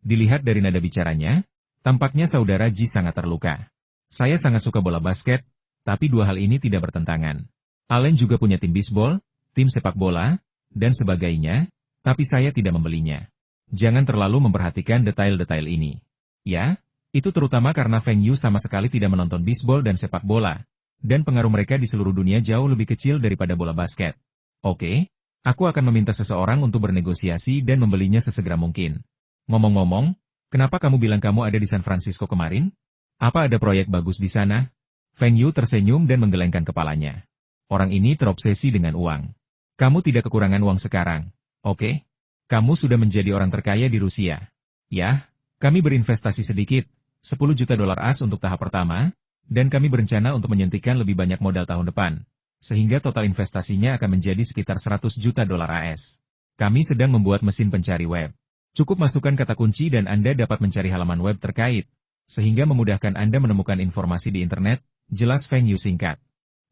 Dilihat dari nada bicaranya, tampaknya saudara Ji sangat terluka. Saya sangat suka bola basket, tapi dua hal ini tidak bertentangan. Allen juga punya tim bisbol, tim sepak bola, dan sebagainya, tapi saya tidak membelinya. Jangan terlalu memperhatikan detail-detail ini. Ya, itu terutama karena Feng Yu sama sekali tidak menonton bisbol dan sepak bola, dan pengaruh mereka di seluruh dunia jauh lebih kecil daripada bola basket. Oke, aku akan meminta seseorang untuk bernegosiasi dan membelinya sesegera mungkin. Ngomong-ngomong, kenapa kamu bilang kamu ada di San Francisco kemarin? Apa ada proyek bagus di sana? Feng Yu tersenyum dan menggelengkan kepalanya. Orang ini terobsesi dengan uang. Kamu tidak kekurangan uang sekarang, oke? Kamu sudah menjadi orang terkaya di Rusia. Ya, kami berinvestasi sedikit, 10 juta dolar AS untuk tahap pertama, dan kami berencana untuk menyuntikkan lebih banyak modal tahun depan, sehingga total investasinya akan menjadi sekitar 100 juta dolar AS. Kami sedang membuat mesin pencari web. Cukup masukkan kata kunci dan Anda dapat mencari halaman web terkait, sehingga memudahkan Anda menemukan informasi di internet, jelas Feng Yu singkat.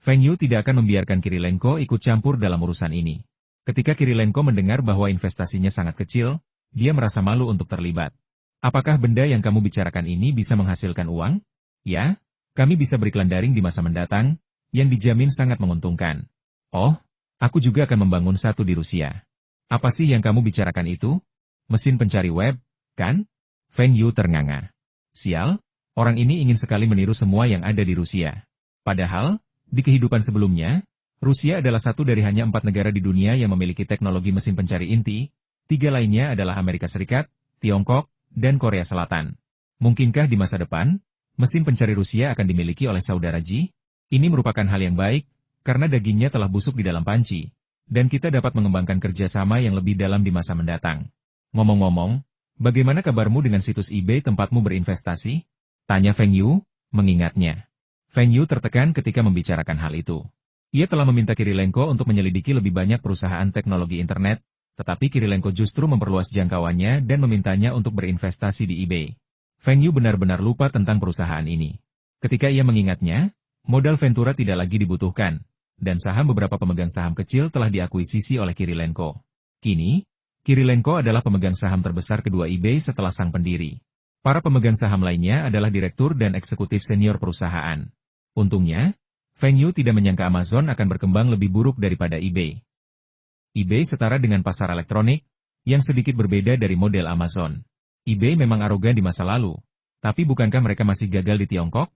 Feng Yu tidak akan membiarkan Kirilenko ikut campur dalam urusan ini. Ketika Kirilenko mendengar bahwa investasinya sangat kecil, dia merasa malu untuk terlibat. Apakah benda yang kamu bicarakan ini bisa menghasilkan uang? Ya, kami bisa beriklan daring di masa mendatang, yang dijamin sangat menguntungkan. Oh, aku juga akan membangun satu di Rusia. Apa sih yang kamu bicarakan itu? Mesin pencari web, kan? Feng Yu ternganga. Sial, orang ini ingin sekali meniru semua yang ada di Rusia. Padahal, di kehidupan sebelumnya, Rusia adalah satu dari hanya 4 negara di dunia yang memiliki teknologi mesin pencari inti, 3 lainnya adalah Amerika Serikat, Tiongkok, dan Korea Selatan. Mungkinkah di masa depan, mesin pencari Rusia akan dimiliki oleh saudara Ji? Ini merupakan hal yang baik, karena dagingnya telah busuk di dalam panci, dan kita dapat mengembangkan kerjasama yang lebih dalam di masa mendatang. Ngomong-ngomong, bagaimana kabarmu dengan situs eBay tempatmu berinvestasi? Tanya Feng Yu, mengingatnya. Feng Yu tertekan ketika membicarakan hal itu. Ia telah meminta Kirilenko untuk menyelidiki lebih banyak perusahaan teknologi internet, tetapi Kirilenko justru memperluas jangkauannya dan memintanya untuk berinvestasi di eBay. Feng Yu benar-benar lupa tentang perusahaan ini. Ketika ia mengingatnya, modal Ventura tidak lagi dibutuhkan, dan saham beberapa pemegang saham kecil telah diakuisisi oleh Kirilenko. Kini, Kirilenko adalah pemegang saham terbesar kedua eBay setelah sang pendiri. Para pemegang saham lainnya adalah direktur dan eksekutif senior perusahaan. Untungnya, Feng Yu tidak menyangka Amazon akan berkembang lebih buruk daripada eBay. eBay setara dengan pasar elektronik, yang sedikit berbeda dari model Amazon. eBay memang arogan di masa lalu, tapi bukankah mereka masih gagal di Tiongkok?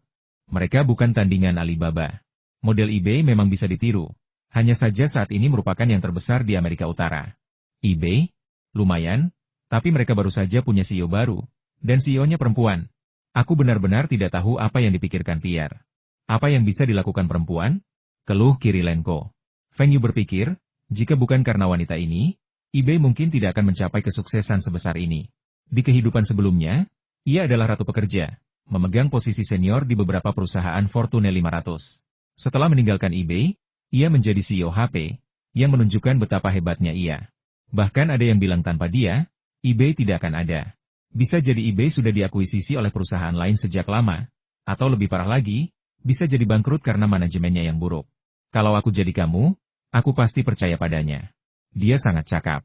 Mereka bukan tandingan Alibaba. Model eBay memang bisa ditiru, hanya saja saat ini merupakan yang terbesar di Amerika Utara. eBay? Lumayan, tapi mereka baru saja punya CEO baru, dan CEO-nya perempuan. Aku benar-benar tidak tahu apa yang dipikirkan Pierre. Apa yang bisa dilakukan perempuan? Keluh Kirilenko. Feng Yu berpikir, jika bukan karena wanita ini, eBay mungkin tidak akan mencapai kesuksesan sebesar ini. Di kehidupan sebelumnya, ia adalah ratu pekerja, memegang posisi senior di beberapa perusahaan Fortune 500. Setelah meninggalkan eBay, ia menjadi CEO HP, yang menunjukkan betapa hebatnya ia. Bahkan ada yang bilang tanpa dia, eBay tidak akan ada. Bisa jadi eBay sudah diakuisisi oleh perusahaan lain sejak lama, atau lebih parah lagi, bisa jadi bangkrut karena manajemennya yang buruk. Kalau aku jadi kamu, aku pasti percaya padanya. Dia sangat cakap.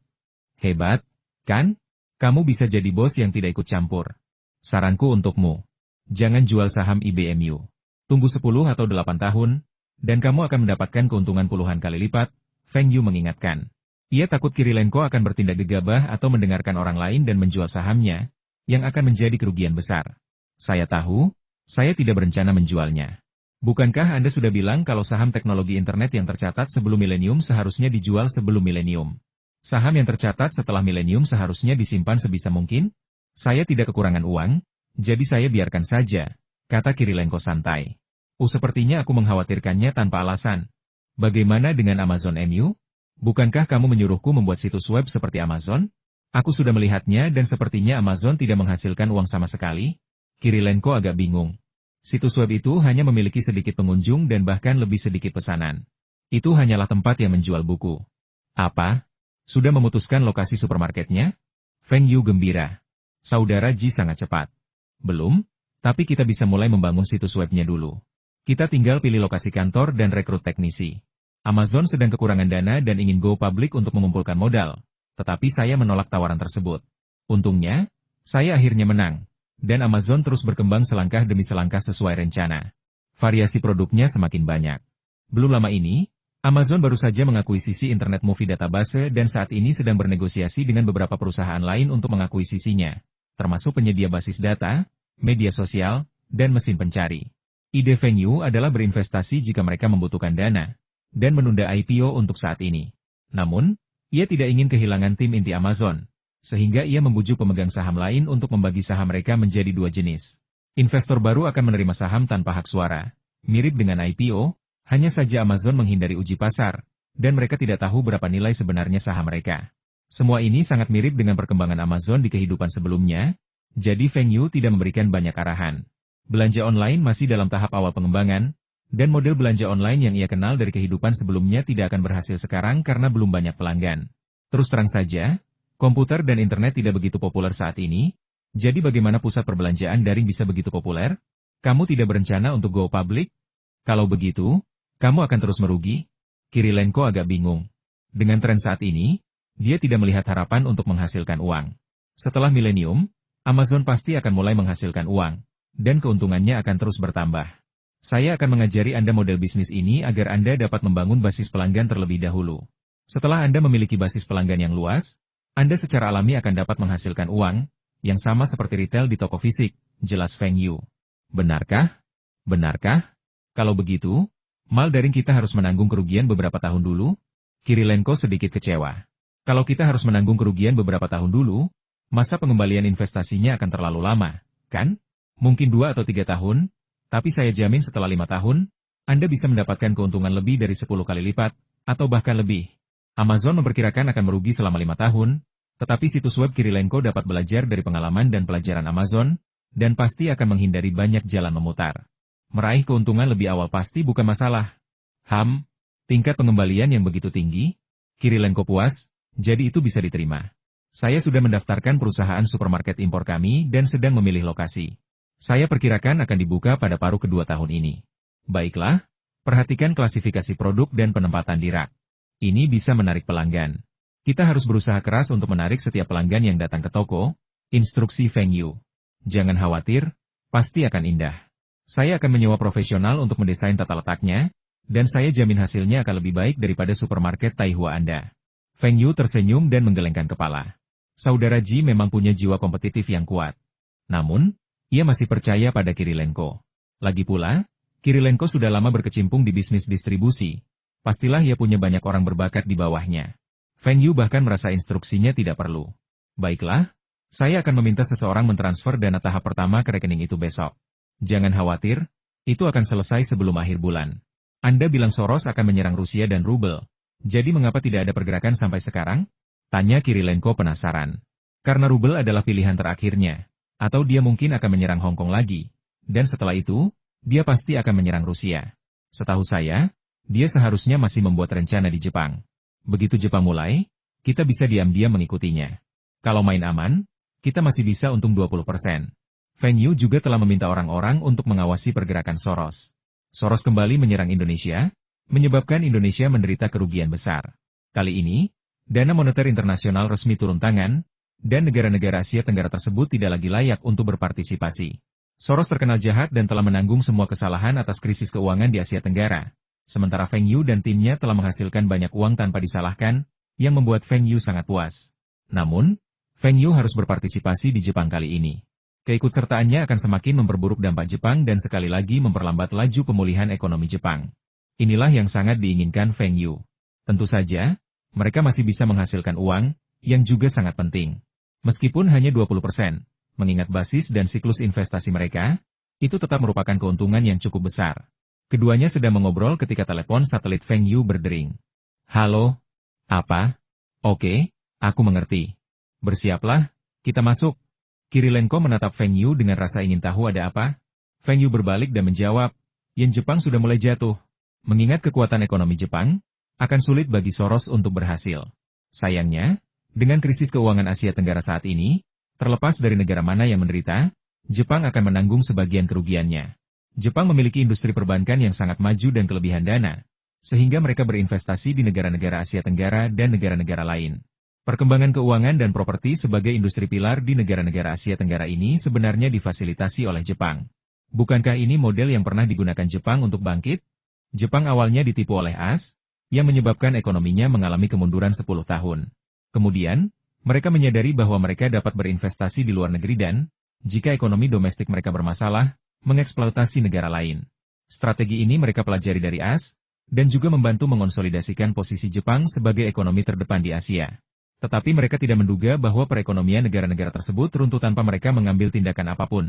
Hebat, kan? Kamu bisa jadi bos yang tidak ikut campur. Saranku untukmu. Jangan jual saham IBMU. Tunggu 10 atau 8 tahun, dan kamu akan mendapatkan keuntungan puluhan kali lipat, Feng Yu mengingatkan. Ia takut Kirilenko akan bertindak gegabah atau mendengarkan orang lain dan menjual sahamnya, yang akan menjadi kerugian besar. Saya tahu, saya tidak berencana menjualnya. Bukankah Anda sudah bilang kalau saham teknologi internet yang tercatat sebelum milenium seharusnya dijual sebelum milenium? Saham yang tercatat setelah milenium seharusnya disimpan sebisa mungkin? Saya tidak kekurangan uang, jadi saya biarkan saja, kata Kirilenko santai. Sepertinya aku mengkhawatirkannya tanpa alasan. Bagaimana dengan Amazon MU? Bukankah kamu menyuruhku membuat situs web seperti Amazon? Aku sudah melihatnya dan sepertinya Amazon tidak menghasilkan uang sama sekali. Kirilenko agak bingung. Situs web itu hanya memiliki sedikit pengunjung dan bahkan lebih sedikit pesanan. Itu hanyalah tempat yang menjual buku. Apa? Sudah memutuskan lokasi supermarketnya? Feng Yu gembira. Saudara Ji sangat cepat. Belum, tapi kita bisa mulai membangun situs webnya dulu. Kita tinggal pilih lokasi kantor dan rekrut teknisi. Amazon sedang kekurangan dana dan ingin go public untuk mengumpulkan modal, tetapi saya menolak tawaran tersebut. Untungnya, saya akhirnya menang, dan Amazon terus berkembang selangkah demi selangkah sesuai rencana. Variasi produknya semakin banyak. Belum lama ini, Amazon baru saja mengakuisisi Internet Movie Database dan saat ini sedang bernegosiasi dengan beberapa perusahaan lain untuk mengakuisisinya, termasuk penyedia basis data, media sosial, dan mesin pencari. Ide Feng Yu adalah berinvestasi jika mereka membutuhkan dana, dan menunda IPO untuk saat ini. Namun, ia tidak ingin kehilangan tim inti Amazon, sehingga ia membujuk pemegang saham lain untuk membagi saham mereka menjadi dua jenis. Investor baru akan menerima saham tanpa hak suara. Mirip dengan IPO, hanya saja Amazon menghindari uji pasar, dan mereka tidak tahu berapa nilai sebenarnya saham mereka. Semua ini sangat mirip dengan perkembangan Amazon di kehidupan sebelumnya, jadi Feng Yu tidak memberikan banyak arahan. Belanja online masih dalam tahap awal pengembangan, dan model belanja online yang ia kenal dari kehidupan sebelumnya tidak akan berhasil sekarang karena belum banyak pelanggan. Terus terang saja, komputer dan internet tidak begitu populer saat ini, jadi bagaimana pusat perbelanjaan daring bisa begitu populer? Kamu tidak berencana untuk go public? Kalau begitu, kamu akan terus merugi? Kirilenko agak bingung. Dengan tren saat ini, dia tidak melihat harapan untuk menghasilkan uang. Setelah milenium, Amazon pasti akan mulai menghasilkan uang, dan keuntungannya akan terus bertambah. Saya akan mengajari Anda model bisnis ini agar Anda dapat membangun basis pelanggan terlebih dahulu. Setelah Anda memiliki basis pelanggan yang luas, Anda secara alami akan dapat menghasilkan uang, yang sama seperti retail di toko fisik, jelas Feng Yu. Benarkah? Benarkah? Kalau begitu, mal daring kita harus menanggung kerugian beberapa tahun dulu? Kirilenko sedikit kecewa. Kalau kita harus menanggung kerugian beberapa tahun dulu, masa pengembalian investasinya akan terlalu lama, kan? Mungkin 2 atau 3 tahun, tapi saya jamin setelah 5 tahun, Anda bisa mendapatkan keuntungan lebih dari 10 kali lipat, atau bahkan lebih. Amazon memperkirakan akan merugi selama 5 tahun, tetapi situs web Kirilenko dapat belajar dari pengalaman dan pelajaran Amazon, dan pasti akan menghindari banyak jalan memutar. Meraih keuntungan lebih awal pasti bukan masalah. Tingkat pengembalian yang begitu tinggi? Kirilenko puas, jadi itu bisa diterima. Saya sudah mendaftarkan perusahaan supermarket impor kami dan sedang memilih lokasi. Saya perkirakan akan dibuka pada paruh kedua tahun ini. Baiklah, perhatikan klasifikasi produk dan penempatan di rak. Ini bisa menarik pelanggan. Kita harus berusaha keras untuk menarik setiap pelanggan yang datang ke toko, instruksi Feng Yu. Jangan khawatir, pasti akan indah. Saya akan menyewa profesional untuk mendesain tata letaknya, dan saya jamin hasilnya akan lebih baik daripada supermarket Taihua Anda. Feng Yu tersenyum dan menggelengkan kepala. Saudara Ji memang punya jiwa kompetitif yang kuat. Namun, ia masih percaya pada Kirilenko. Lagi pula, Kirilenko sudah lama berkecimpung di bisnis distribusi. Pastilah ia punya banyak orang berbakat di bawahnya. Feng Yu bahkan merasa instruksinya tidak perlu. Baiklah, saya akan meminta seseorang mentransfer dana tahap pertama ke rekening itu besok. Jangan khawatir, itu akan selesai sebelum akhir bulan. Anda bilang Soros akan menyerang Rusia dan rubel. Jadi mengapa tidak ada pergerakan sampai sekarang? Tanya Kirilenko penasaran. Karena rubel adalah pilihan terakhirnya. Atau dia mungkin akan menyerang Hong Kong lagi. Dan setelah itu, dia pasti akan menyerang Rusia. Setahu saya, dia seharusnya masih membuat rencana di Jepang. Begitu Jepang mulai, kita bisa diam-diam mengikutinya. Kalau main aman, kita masih bisa untung 20%. Feng Yu juga telah meminta orang-orang untuk mengawasi pergerakan Soros. Soros kembali menyerang Indonesia, menyebabkan Indonesia menderita kerugian besar. Kali ini, dana moneter internasional resmi turun tangan, dan negara-negara Asia Tenggara tersebut tidak lagi layak untuk berpartisipasi. Soros terkenal jahat dan telah menanggung semua kesalahan atas krisis keuangan di Asia Tenggara. Sementara Feng Yu dan timnya telah menghasilkan banyak uang tanpa disalahkan, yang membuat Feng Yu sangat puas. Namun, Feng Yu harus berpartisipasi di Jepang kali ini. Keikutsertaannya akan semakin memperburuk dampak Jepang dan sekali lagi memperlambat laju pemulihan ekonomi Jepang. Inilah yang sangat diinginkan Feng Yu. Tentu saja, mereka masih bisa menghasilkan uang, yang juga sangat penting. Meskipun hanya 20%, mengingat basis dan siklus investasi mereka, itu tetap merupakan keuntungan yang cukup besar. Keduanya sedang mengobrol ketika telepon satelit Feng Yu berdering. Halo? Apa? Oke, aku mengerti. Bersiaplah, kita masuk. Kirilenko menatap Feng Yu dengan rasa ingin tahu ada apa. Feng Yu berbalik dan menjawab, yen Jepang sudah mulai jatuh. Mengingat kekuatan ekonomi Jepang, akan sulit bagi Soros untuk berhasil. Sayangnya, dengan krisis keuangan Asia Tenggara saat ini, terlepas dari negara mana yang menderita, Jepang akan menanggung sebagian kerugiannya. Jepang memiliki industri perbankan yang sangat maju dan kelebihan dana, sehingga mereka berinvestasi di negara-negara Asia Tenggara dan negara-negara lain. Perkembangan keuangan dan properti sebagai industri pilar di negara-negara Asia Tenggara ini sebenarnya difasilitasi oleh Jepang. Bukankah ini model yang pernah digunakan Jepang untuk bangkit? Jepang awalnya ditipu oleh AS, yang menyebabkan ekonominya mengalami kemunduran 10 tahun. Kemudian, mereka menyadari bahwa mereka dapat berinvestasi di luar negeri dan, jika ekonomi domestik mereka bermasalah, mengeksploitasi negara lain. Strategi ini mereka pelajari dari AS, dan juga membantu mengonsolidasikan posisi Jepang sebagai ekonomi terdepan di Asia. Tetapi mereka tidak menduga bahwa perekonomian negara-negara tersebut runtuh tanpa mereka mengambil tindakan apapun.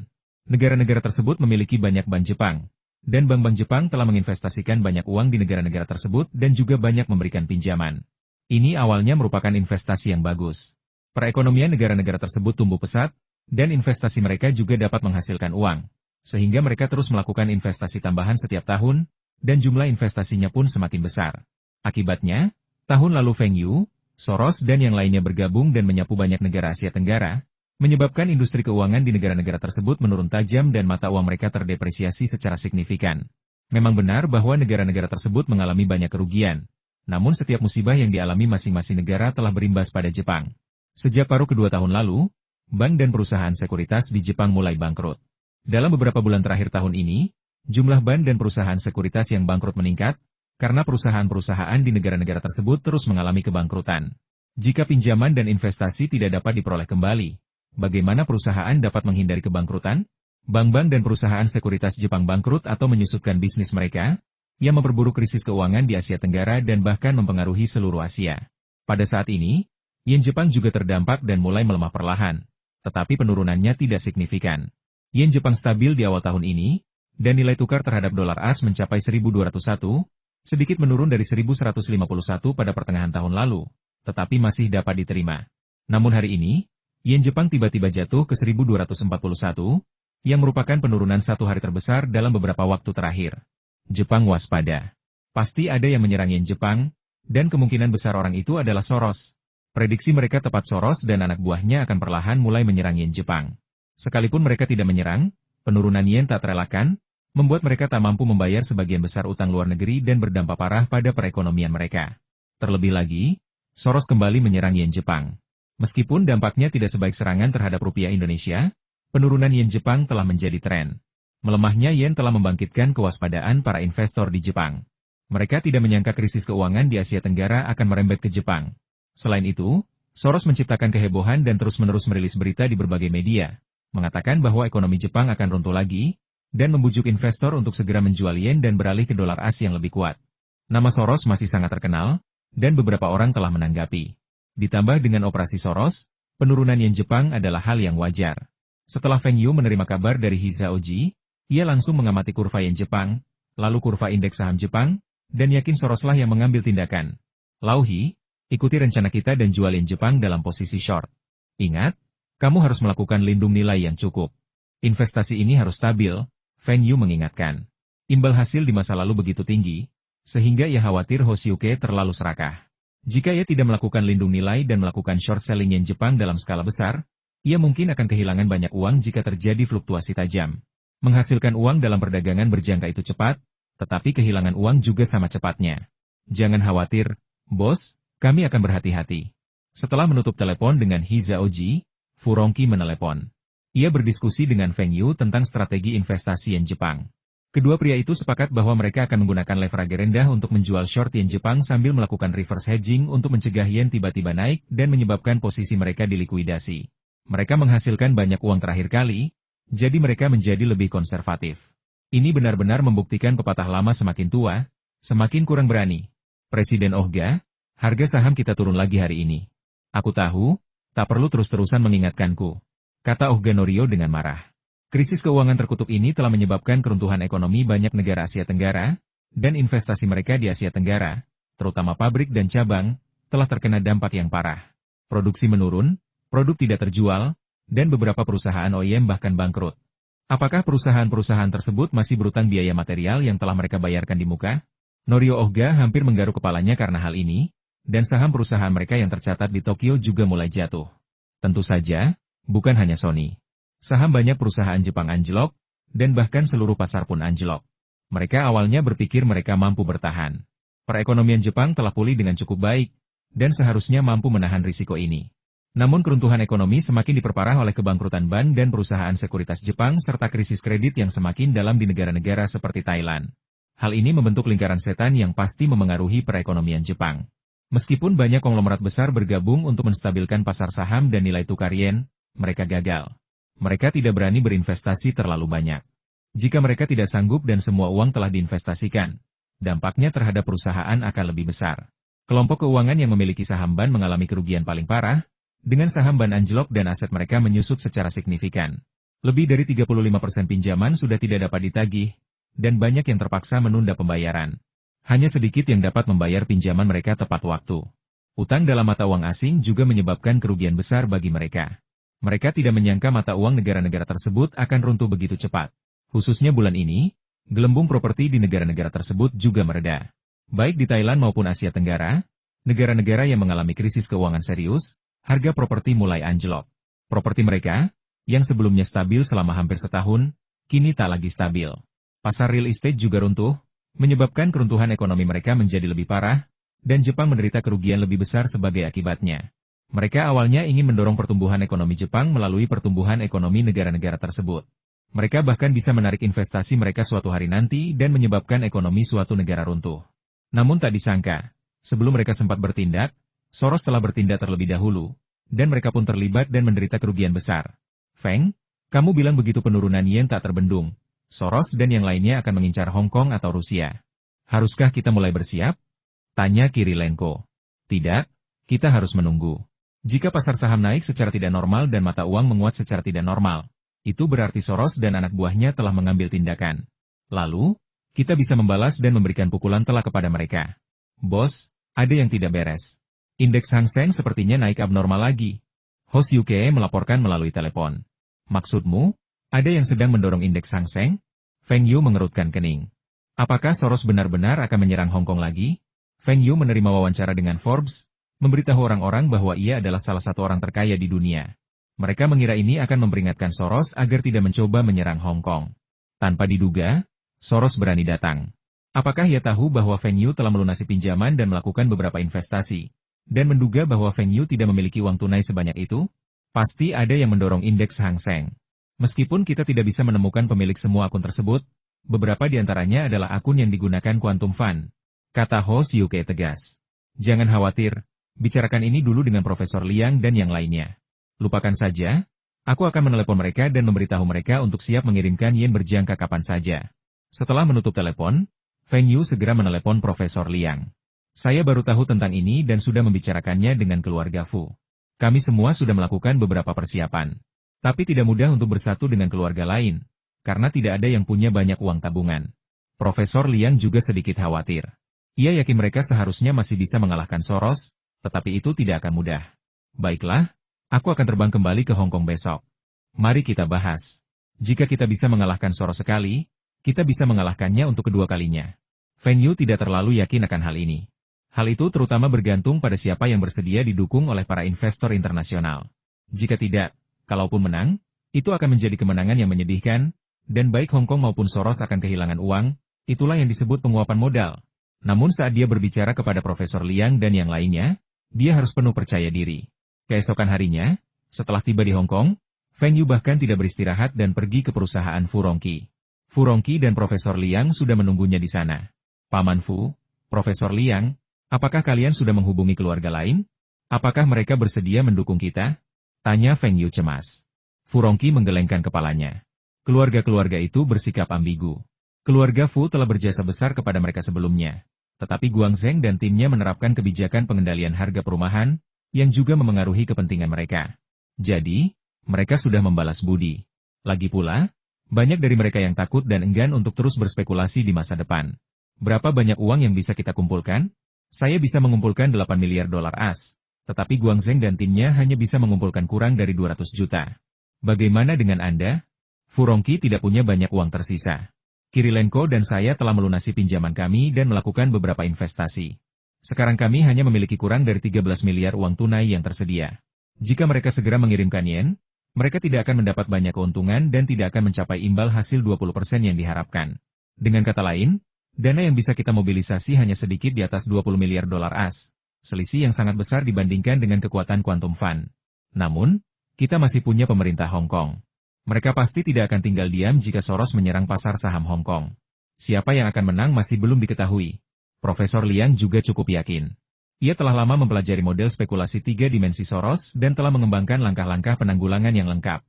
Negara-negara tersebut memiliki banyak bank Jepang, dan bank-bank Jepang telah menginvestasikan banyak uang di negara-negara tersebut dan juga banyak memberikan pinjaman. Ini awalnya merupakan investasi yang bagus. Perekonomian negara-negara tersebut tumbuh pesat, dan investasi mereka juga dapat menghasilkan uang, sehingga mereka terus melakukan investasi tambahan setiap tahun, dan jumlah investasinya pun semakin besar. Akibatnya, tahun lalu Feng Yu, Soros dan yang lainnya bergabung dan menyapu banyak negara Asia Tenggara, menyebabkan industri keuangan di negara-negara tersebut menurun tajam dan mata uang mereka terdepresiasi secara signifikan. Memang benar bahwa negara-negara tersebut mengalami banyak kerugian, namun setiap musibah yang dialami masing-masing negara telah berimbas pada Jepang. Sejak paruh kedua tahun lalu, bank dan perusahaan sekuritas di Jepang mulai bangkrut. Dalam beberapa bulan terakhir tahun ini, jumlah bank dan perusahaan sekuritas yang bangkrut meningkat, karena perusahaan-perusahaan di negara-negara tersebut terus mengalami kebangkrutan. Jika pinjaman dan investasi tidak dapat diperoleh kembali, bagaimana perusahaan dapat menghindari kebangkrutan? Bank-bank dan perusahaan sekuritas Jepang bangkrut atau menyusutkan bisnis mereka, yang memperburuk krisis keuangan di Asia Tenggara dan bahkan mempengaruhi seluruh Asia. Pada saat ini, yen Jepang juga terdampak dan mulai melemah perlahan, tetapi penurunannya tidak signifikan. Yen Jepang stabil di awal tahun ini, dan nilai tukar terhadap dolar AS mencapai 1.201, sedikit menurun dari 1.151 pada pertengahan tahun lalu, tetapi masih dapat diterima. Namun hari ini, yen Jepang tiba-tiba jatuh ke 1.241, yang merupakan penurunan satu hari terbesar dalam beberapa waktu terakhir. Jepang waspada. Pasti ada yang menyerang yen Jepang, dan kemungkinan besar orang itu adalah Soros. Prediksi mereka tepat, Soros dan anak buahnya akan perlahan mulai menyerang yen Jepang. Sekalipun mereka tidak menyerang, penurunan yen tak terelakkan, membuat mereka tak mampu membayar sebagian besar utang luar negeri dan berdampak parah pada perekonomian mereka. Terlebih lagi, Soros kembali menyerang yen Jepang. Meskipun dampaknya tidak sebaik serangan terhadap rupiah Indonesia, penurunan yen Jepang telah menjadi tren. Melemahnya yen telah membangkitkan kewaspadaan para investor di Jepang. Mereka tidak menyangka krisis keuangan di Asia Tenggara akan merembet ke Jepang. Selain itu, Soros menciptakan kehebohan dan terus-menerus merilis berita di berbagai media, mengatakan bahwa ekonomi Jepang akan runtuh lagi, dan membujuk investor untuk segera menjual yen dan beralih ke dolar AS yang lebih kuat. Nama Soros masih sangat terkenal, dan beberapa orang telah menanggapi. Ditambah dengan operasi Soros, penurunan yen Jepang adalah hal yang wajar. Setelah Feng Yu menerima kabar dari Hisaoji, ia langsung mengamati kurva yen Jepang, lalu kurva indeks saham Jepang, dan yakin Soroslah yang mengambil tindakan. Lauhi, ikuti rencana kita dan jual yen Jepang dalam posisi short. Ingat, kamu harus melakukan lindung nilai yang cukup. Investasi ini harus stabil, Feng Yu mengingatkan. Imbal hasil di masa lalu begitu tinggi, sehingga ia khawatir Hoshiyuke terlalu serakah. Jika ia tidak melakukan lindung nilai dan melakukan short selling yen Jepang dalam skala besar, ia mungkin akan kehilangan banyak uang jika terjadi fluktuasi tajam. Menghasilkan uang dalam perdagangan berjangka itu cepat, tetapi kehilangan uang juga sama cepatnya. Jangan khawatir, bos, kami akan berhati-hati. Setelah menutup telepon dengan Hisaoji, Furonki menelepon. Ia berdiskusi dengan Feng Yu tentang strategi investasi yen Jepang. Kedua pria itu sepakat bahwa mereka akan menggunakan leverage rendah untuk menjual short yen Jepang sambil melakukan reverse hedging untuk mencegah yen tiba-tiba naik dan menyebabkan posisi mereka dilikuidasi. Mereka menghasilkan banyak uang terakhir kali, jadi mereka menjadi lebih konservatif. Ini benar-benar membuktikan pepatah lama semakin tua, semakin kurang berani. Presiden Ohga, harga saham kita turun lagi hari ini. Aku tahu, tak perlu terus-terusan mengingatkanku, kata Ohga Norio dengan marah. Krisis keuangan terkutuk ini telah menyebabkan keruntuhan ekonomi banyak negara Asia Tenggara, dan investasi mereka di Asia Tenggara, terutama pabrik dan cabang, telah terkena dampak yang parah. Produksi menurun, produk tidak terjual, dan beberapa perusahaan OEM bahkan bangkrut. Apakah perusahaan-perusahaan tersebut masih berutang biaya material yang telah mereka bayarkan di muka? Norio Ohga hampir menggaruk kepalanya karena hal ini, dan saham perusahaan mereka yang tercatat di Tokyo juga mulai jatuh. Tentu saja, bukan hanya Sony. Saham banyak perusahaan Jepang anjlok, dan bahkan seluruh pasar pun anjlok. Mereka awalnya berpikir mereka mampu bertahan. Perekonomian Jepang telah pulih dengan cukup baik, dan seharusnya mampu menahan risiko ini. Namun keruntuhan ekonomi semakin diperparah oleh kebangkrutan bank dan perusahaan sekuritas Jepang serta krisis kredit yang semakin dalam di negara-negara seperti Thailand. Hal ini membentuk lingkaran setan yang pasti memengaruhi perekonomian Jepang. Meskipun banyak konglomerat besar bergabung untuk menstabilkan pasar saham dan nilai tukar yen, mereka gagal. Mereka tidak berani berinvestasi terlalu banyak. Jika mereka tidak sanggup dan semua uang telah diinvestasikan, dampaknya terhadap perusahaan akan lebih besar. Kelompok keuangan yang memiliki saham ban mengalami kerugian paling parah, dengan saham ban anjlok dan aset mereka menyusut secara signifikan. Lebih dari 35% pinjaman sudah tidak dapat ditagih, dan banyak yang terpaksa menunda pembayaran. Hanya sedikit yang dapat membayar pinjaman mereka tepat waktu. Utang dalam mata uang asing juga menyebabkan kerugian besar bagi mereka. Mereka tidak menyangka mata uang negara-negara tersebut akan runtuh begitu cepat. Khususnya bulan ini, gelembung properti di negara-negara tersebut juga mereda. Baik di Thailand maupun Asia Tenggara, negara-negara yang mengalami krisis keuangan serius, harga properti mulai anjlok. Properti mereka, yang sebelumnya stabil selama hampir setahun, kini tak lagi stabil. Pasar real estate juga runtuh, menyebabkan keruntuhan ekonomi mereka menjadi lebih parah, dan Jepang menderita kerugian lebih besar sebagai akibatnya. Mereka awalnya ingin mendorong pertumbuhan ekonomi Jepang melalui pertumbuhan ekonomi negara-negara tersebut. Mereka bahkan bisa menarik investasi mereka suatu hari nanti dan menyebabkan ekonomi suatu negara runtuh. Namun tak disangka, sebelum mereka sempat bertindak, Soros telah bertindak terlebih dahulu, dan mereka pun terlibat dan menderita kerugian besar. Feng, kamu bilang begitu penurunan yen tak terbendung, Soros dan yang lainnya akan mengincar Hong Kong atau Rusia. Haruskah kita mulai bersiap? Tanya Kirilenko. Tidak, kita harus menunggu. Jika pasar saham naik secara tidak normal dan mata uang menguat secara tidak normal, itu berarti Soros dan anak buahnya telah mengambil tindakan. Lalu, kita bisa membalas dan memberikan pukulan telak kepada mereka. Bos, ada yang tidak beres. Indeks Hang Seng sepertinya naik abnormal lagi. Host UK melaporkan melalui telepon. Maksudmu? Ada yang sedang mendorong indeks Hang Seng? Feng Yu mengerutkan kening. Apakah Soros benar-benar akan menyerang Hong Kong lagi? Feng Yu menerima wawancara dengan Forbes, memberitahu orang-orang bahwa ia adalah salah satu orang terkaya di dunia. Mereka mengira ini akan memperingatkan Soros agar tidak mencoba menyerang Hong Kong. Tanpa diduga, Soros berani datang. Apakah ia tahu bahwa Feng Yu telah melunasi pinjaman dan melakukan beberapa investasi, dan menduga bahwa Feng Yu tidak memiliki uang tunai sebanyak itu? Pasti ada yang mendorong indeks Hang Seng. Meskipun kita tidak bisa menemukan pemilik semua akun tersebut, beberapa di antaranya adalah akun yang digunakan Quantum Fund, kata host UK tegas. Jangan khawatir, bicarakan ini dulu dengan Profesor Liang dan yang lainnya. Lupakan saja, aku akan menelepon mereka dan memberitahu mereka untuk siap mengirimkan yen berjangka kapan saja. Setelah menutup telepon, Feng Yu segera menelepon Profesor Liang. Saya baru tahu tentang ini dan sudah membicarakannya dengan keluarga Fu. Kami semua sudah melakukan beberapa persiapan. Tapi tidak mudah untuk bersatu dengan keluarga lain, karena tidak ada yang punya banyak uang tabungan. Profesor Liang juga sedikit khawatir. Ia yakin mereka seharusnya masih bisa mengalahkan Soros, tetapi itu tidak akan mudah. Baiklah, aku akan terbang kembali ke Hong Kong besok. Mari kita bahas. Jika kita bisa mengalahkan Soros sekali, kita bisa mengalahkannya untuk kedua kalinya. Feng Yu tidak terlalu yakin akan hal ini. Hal itu terutama bergantung pada siapa yang bersedia didukung oleh para investor internasional. Jika tidak, kalaupun menang, itu akan menjadi kemenangan yang menyedihkan, dan baik Hong Kong maupun Soros akan kehilangan uang, itulah yang disebut penguapan modal. Namun saat dia berbicara kepada Profesor Liang dan yang lainnya, dia harus penuh percaya diri. Keesokan harinya, setelah tiba di Hong Kong, Feng Yu bahkan tidak beristirahat dan pergi ke perusahaan Fu Rongqi. Fu Rongqi dan Profesor Liang sudah menunggunya di sana. Paman Fu, Profesor Liang, apakah kalian sudah menghubungi keluarga lain? Apakah mereka bersedia mendukung kita? Tanya Feng Yu cemas. Fu Rongqi menggelengkan kepalanya. Keluarga-keluarga itu bersikap ambigu. Keluarga Fu telah berjasa besar kepada mereka sebelumnya. Tetapi Guang Zheng dan timnya menerapkan kebijakan pengendalian harga perumahan, yang juga memengaruhi kepentingan mereka. Jadi, mereka sudah membalas budi. Lagi pula, banyak dari mereka yang takut dan enggan untuk terus berspekulasi di masa depan. Berapa banyak uang yang bisa kita kumpulkan? Saya bisa mengumpulkan 8 miliar dolar AS. Tetapi Guang Zheng dan timnya hanya bisa mengumpulkan kurang dari 200 juta. Bagaimana dengan Anda? Furonki tidak punya banyak uang tersisa. Kirilenko dan saya telah melunasi pinjaman kami dan melakukan beberapa investasi. Sekarang kami hanya memiliki kurang dari 13 miliar uang tunai yang tersedia. Jika mereka segera mengirimkan yen, mereka tidak akan mendapat banyak keuntungan dan tidak akan mencapai imbal hasil 20% yang diharapkan. Dengan kata lain, dana yang bisa kita mobilisasi hanya sedikit di atas 20 miliar dolar AS, selisih yang sangat besar dibandingkan dengan kekuatan Quantum Fund. Namun, kita masih punya pemerintah Hong Kong. Mereka pasti tidak akan tinggal diam jika Soros menyerang pasar saham Hong Kong. Siapa yang akan menang masih belum diketahui. Profesor Liang juga cukup yakin. Ia telah lama mempelajari model spekulasi 3 dimensi Soros dan telah mengembangkan langkah-langkah penanggulangan yang lengkap.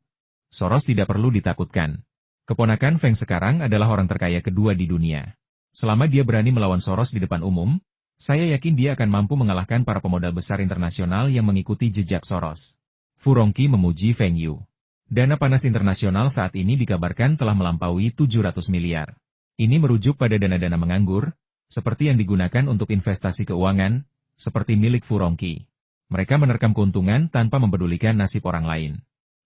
Soros tidak perlu ditakutkan. Keponakan Feng sekarang adalah orang terkaya kedua di dunia. Selama dia berani melawan Soros di depan umum, saya yakin dia akan mampu mengalahkan para pemodal besar internasional yang mengikuti jejak Soros. Furonki memuji Feng Yu. Dana panas internasional saat ini dikabarkan telah melampaui 700 miliar. Ini merujuk pada dana-dana menganggur, seperti yang digunakan untuk investasi keuangan, seperti milik Furonki. Mereka menerkam keuntungan tanpa mempedulikan nasib orang lain.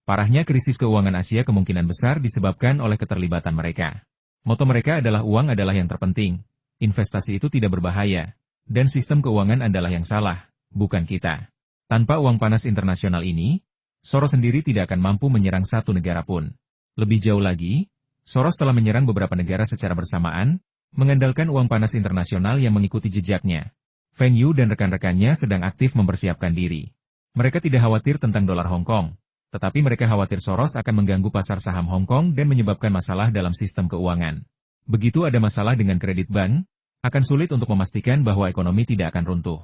Parahnya krisis keuangan Asia kemungkinan besar disebabkan oleh keterlibatan mereka. Moto mereka adalah uang adalah yang terpenting, investasi itu tidak berbahaya, dan sistem keuangan adalah yang salah, bukan kita. Tanpa uang panas internasional ini, Soros sendiri tidak akan mampu menyerang satu negara pun. Lebih jauh lagi, Soros telah menyerang beberapa negara secara bersamaan, mengandalkan uang panas internasional yang mengikuti jejaknya. Feng Yu dan rekan-rekannya sedang aktif mempersiapkan diri. Mereka tidak khawatir tentang dolar Hong Kong, tetapi mereka khawatir Soros akan mengganggu pasar saham Hong Kong dan menyebabkan masalah dalam sistem keuangan. Begitu ada masalah dengan kredit bank, akan sulit untuk memastikan bahwa ekonomi tidak akan runtuh.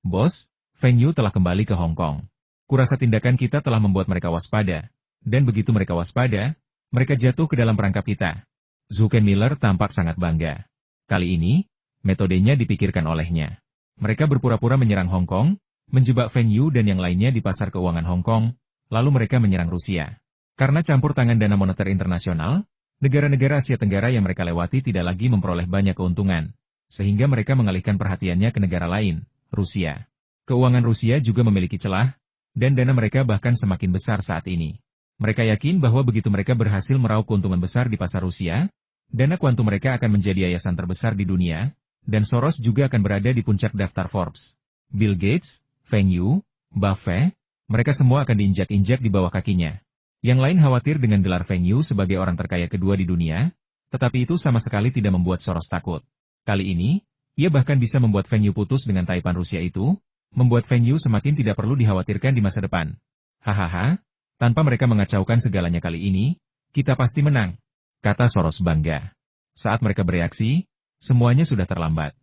Bos, Feng Yu telah kembali ke Hong Kong. Kurasa tindakan kita telah membuat mereka waspada. Dan begitu mereka waspada, mereka jatuh ke dalam perangkap kita. Zuken Miller tampak sangat bangga. Kali ini, metodenya dipikirkan olehnya. Mereka berpura-pura menyerang Hong Kong, menjebak Feng Yu dan yang lainnya di pasar keuangan Hong Kong, lalu mereka menyerang Rusia. Karena campur tangan dana moneter internasional, negara-negara Asia Tenggara yang mereka lewati tidak lagi memperoleh banyak keuntungan, sehingga mereka mengalihkan perhatiannya ke negara lain, Rusia. Keuangan Rusia juga memiliki celah, dan dana mereka bahkan semakin besar saat ini. Mereka yakin bahwa begitu mereka berhasil meraup keuntungan besar di pasar Rusia, dana kuantum mereka akan menjadi yayasan terbesar di dunia, dan Soros juga akan berada di puncak daftar Forbes. Bill Gates, Feng Yu, Buffett, mereka semua akan diinjak-injak di bawah kakinya. Yang lain khawatir dengan gelar Feng Yu sebagai orang terkaya kedua di dunia, tetapi itu sama sekali tidak membuat Soros takut. Kali ini, ia bahkan bisa membuat Feng Yu putus dengan Taipan Rusia itu, membuat Feng Yu semakin tidak perlu dikhawatirkan di masa depan. Hahaha, tanpa mereka mengacaukan segalanya kali ini, kita pasti menang, kata Soros bangga. Saat mereka bereaksi, semuanya sudah terlambat.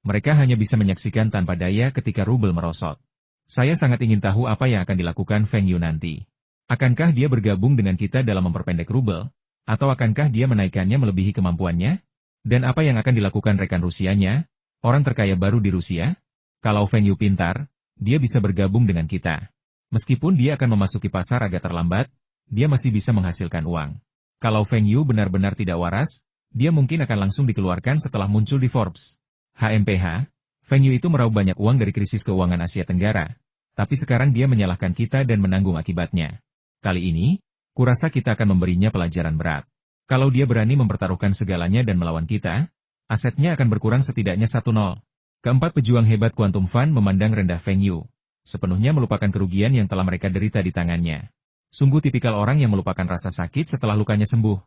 Mereka hanya bisa menyaksikan tanpa daya ketika rubel merosot. Saya sangat ingin tahu apa yang akan dilakukan Feng Yu nanti. Akankah dia bergabung dengan kita dalam memperpendek rubel, atau akankah dia menaikkannya melebihi kemampuannya? Dan apa yang akan dilakukan rekan Rusianya, orang terkaya baru di Rusia? Kalau Feng Yu pintar, dia bisa bergabung dengan kita. Meskipun dia akan memasuki pasar agak terlambat, dia masih bisa menghasilkan uang. Kalau Feng Yu benar-benar tidak waras, dia mungkin akan langsung dikeluarkan setelah muncul di Forbes. HMPH, Feng Yu itu meraup banyak uang dari krisis keuangan Asia Tenggara, tapi sekarang dia menyalahkan kita dan menanggung akibatnya. Kali ini, kurasa kita akan memberinya pelajaran berat. Kalau dia berani mempertaruhkan segalanya dan melawan kita, asetnya akan berkurang setidaknya 1-0. Keempat pejuang hebat Quantum Fund memandang rendah Feng Yu, sepenuhnya melupakan kerugian yang telah mereka derita di tangannya. Sungguh tipikal orang yang melupakan rasa sakit setelah lukanya sembuh.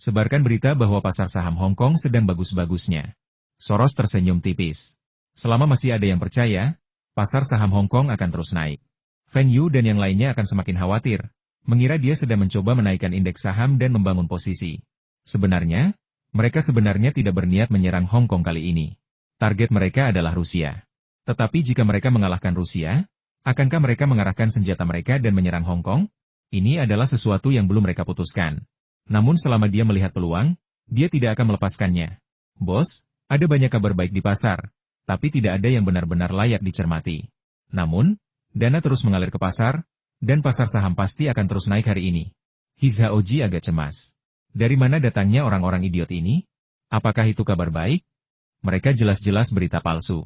Sebarkan berita bahwa pasar saham Hong Kong sedang bagus-bagusnya. Soros tersenyum tipis. Selama masih ada yang percaya, pasar saham Hong Kong akan terus naik. Feng Yu dan yang lainnya akan semakin khawatir, mengira dia sedang mencoba menaikkan indeks saham dan membangun posisi. Sebenarnya, mereka sebenarnya tidak berniat menyerang Hong Kong kali ini. Target mereka adalah Rusia. Tetapi jika mereka mengalahkan Rusia, akankah mereka mengarahkan senjata mereka dan menyerang Hong Kong? Ini adalah sesuatu yang belum mereka putuskan. Namun selama dia melihat peluang, dia tidak akan melepaskannya. Bos, ada banyak kabar baik di pasar, tapi tidak ada yang benar-benar layak dicermati. Namun, dana terus mengalir ke pasar, dan pasar saham pasti akan terus naik hari ini. Hizaoji agak cemas. Dari mana datangnya orang-orang idiot ini? Apakah itu kabar baik? Mereka jelas-jelas berita palsu.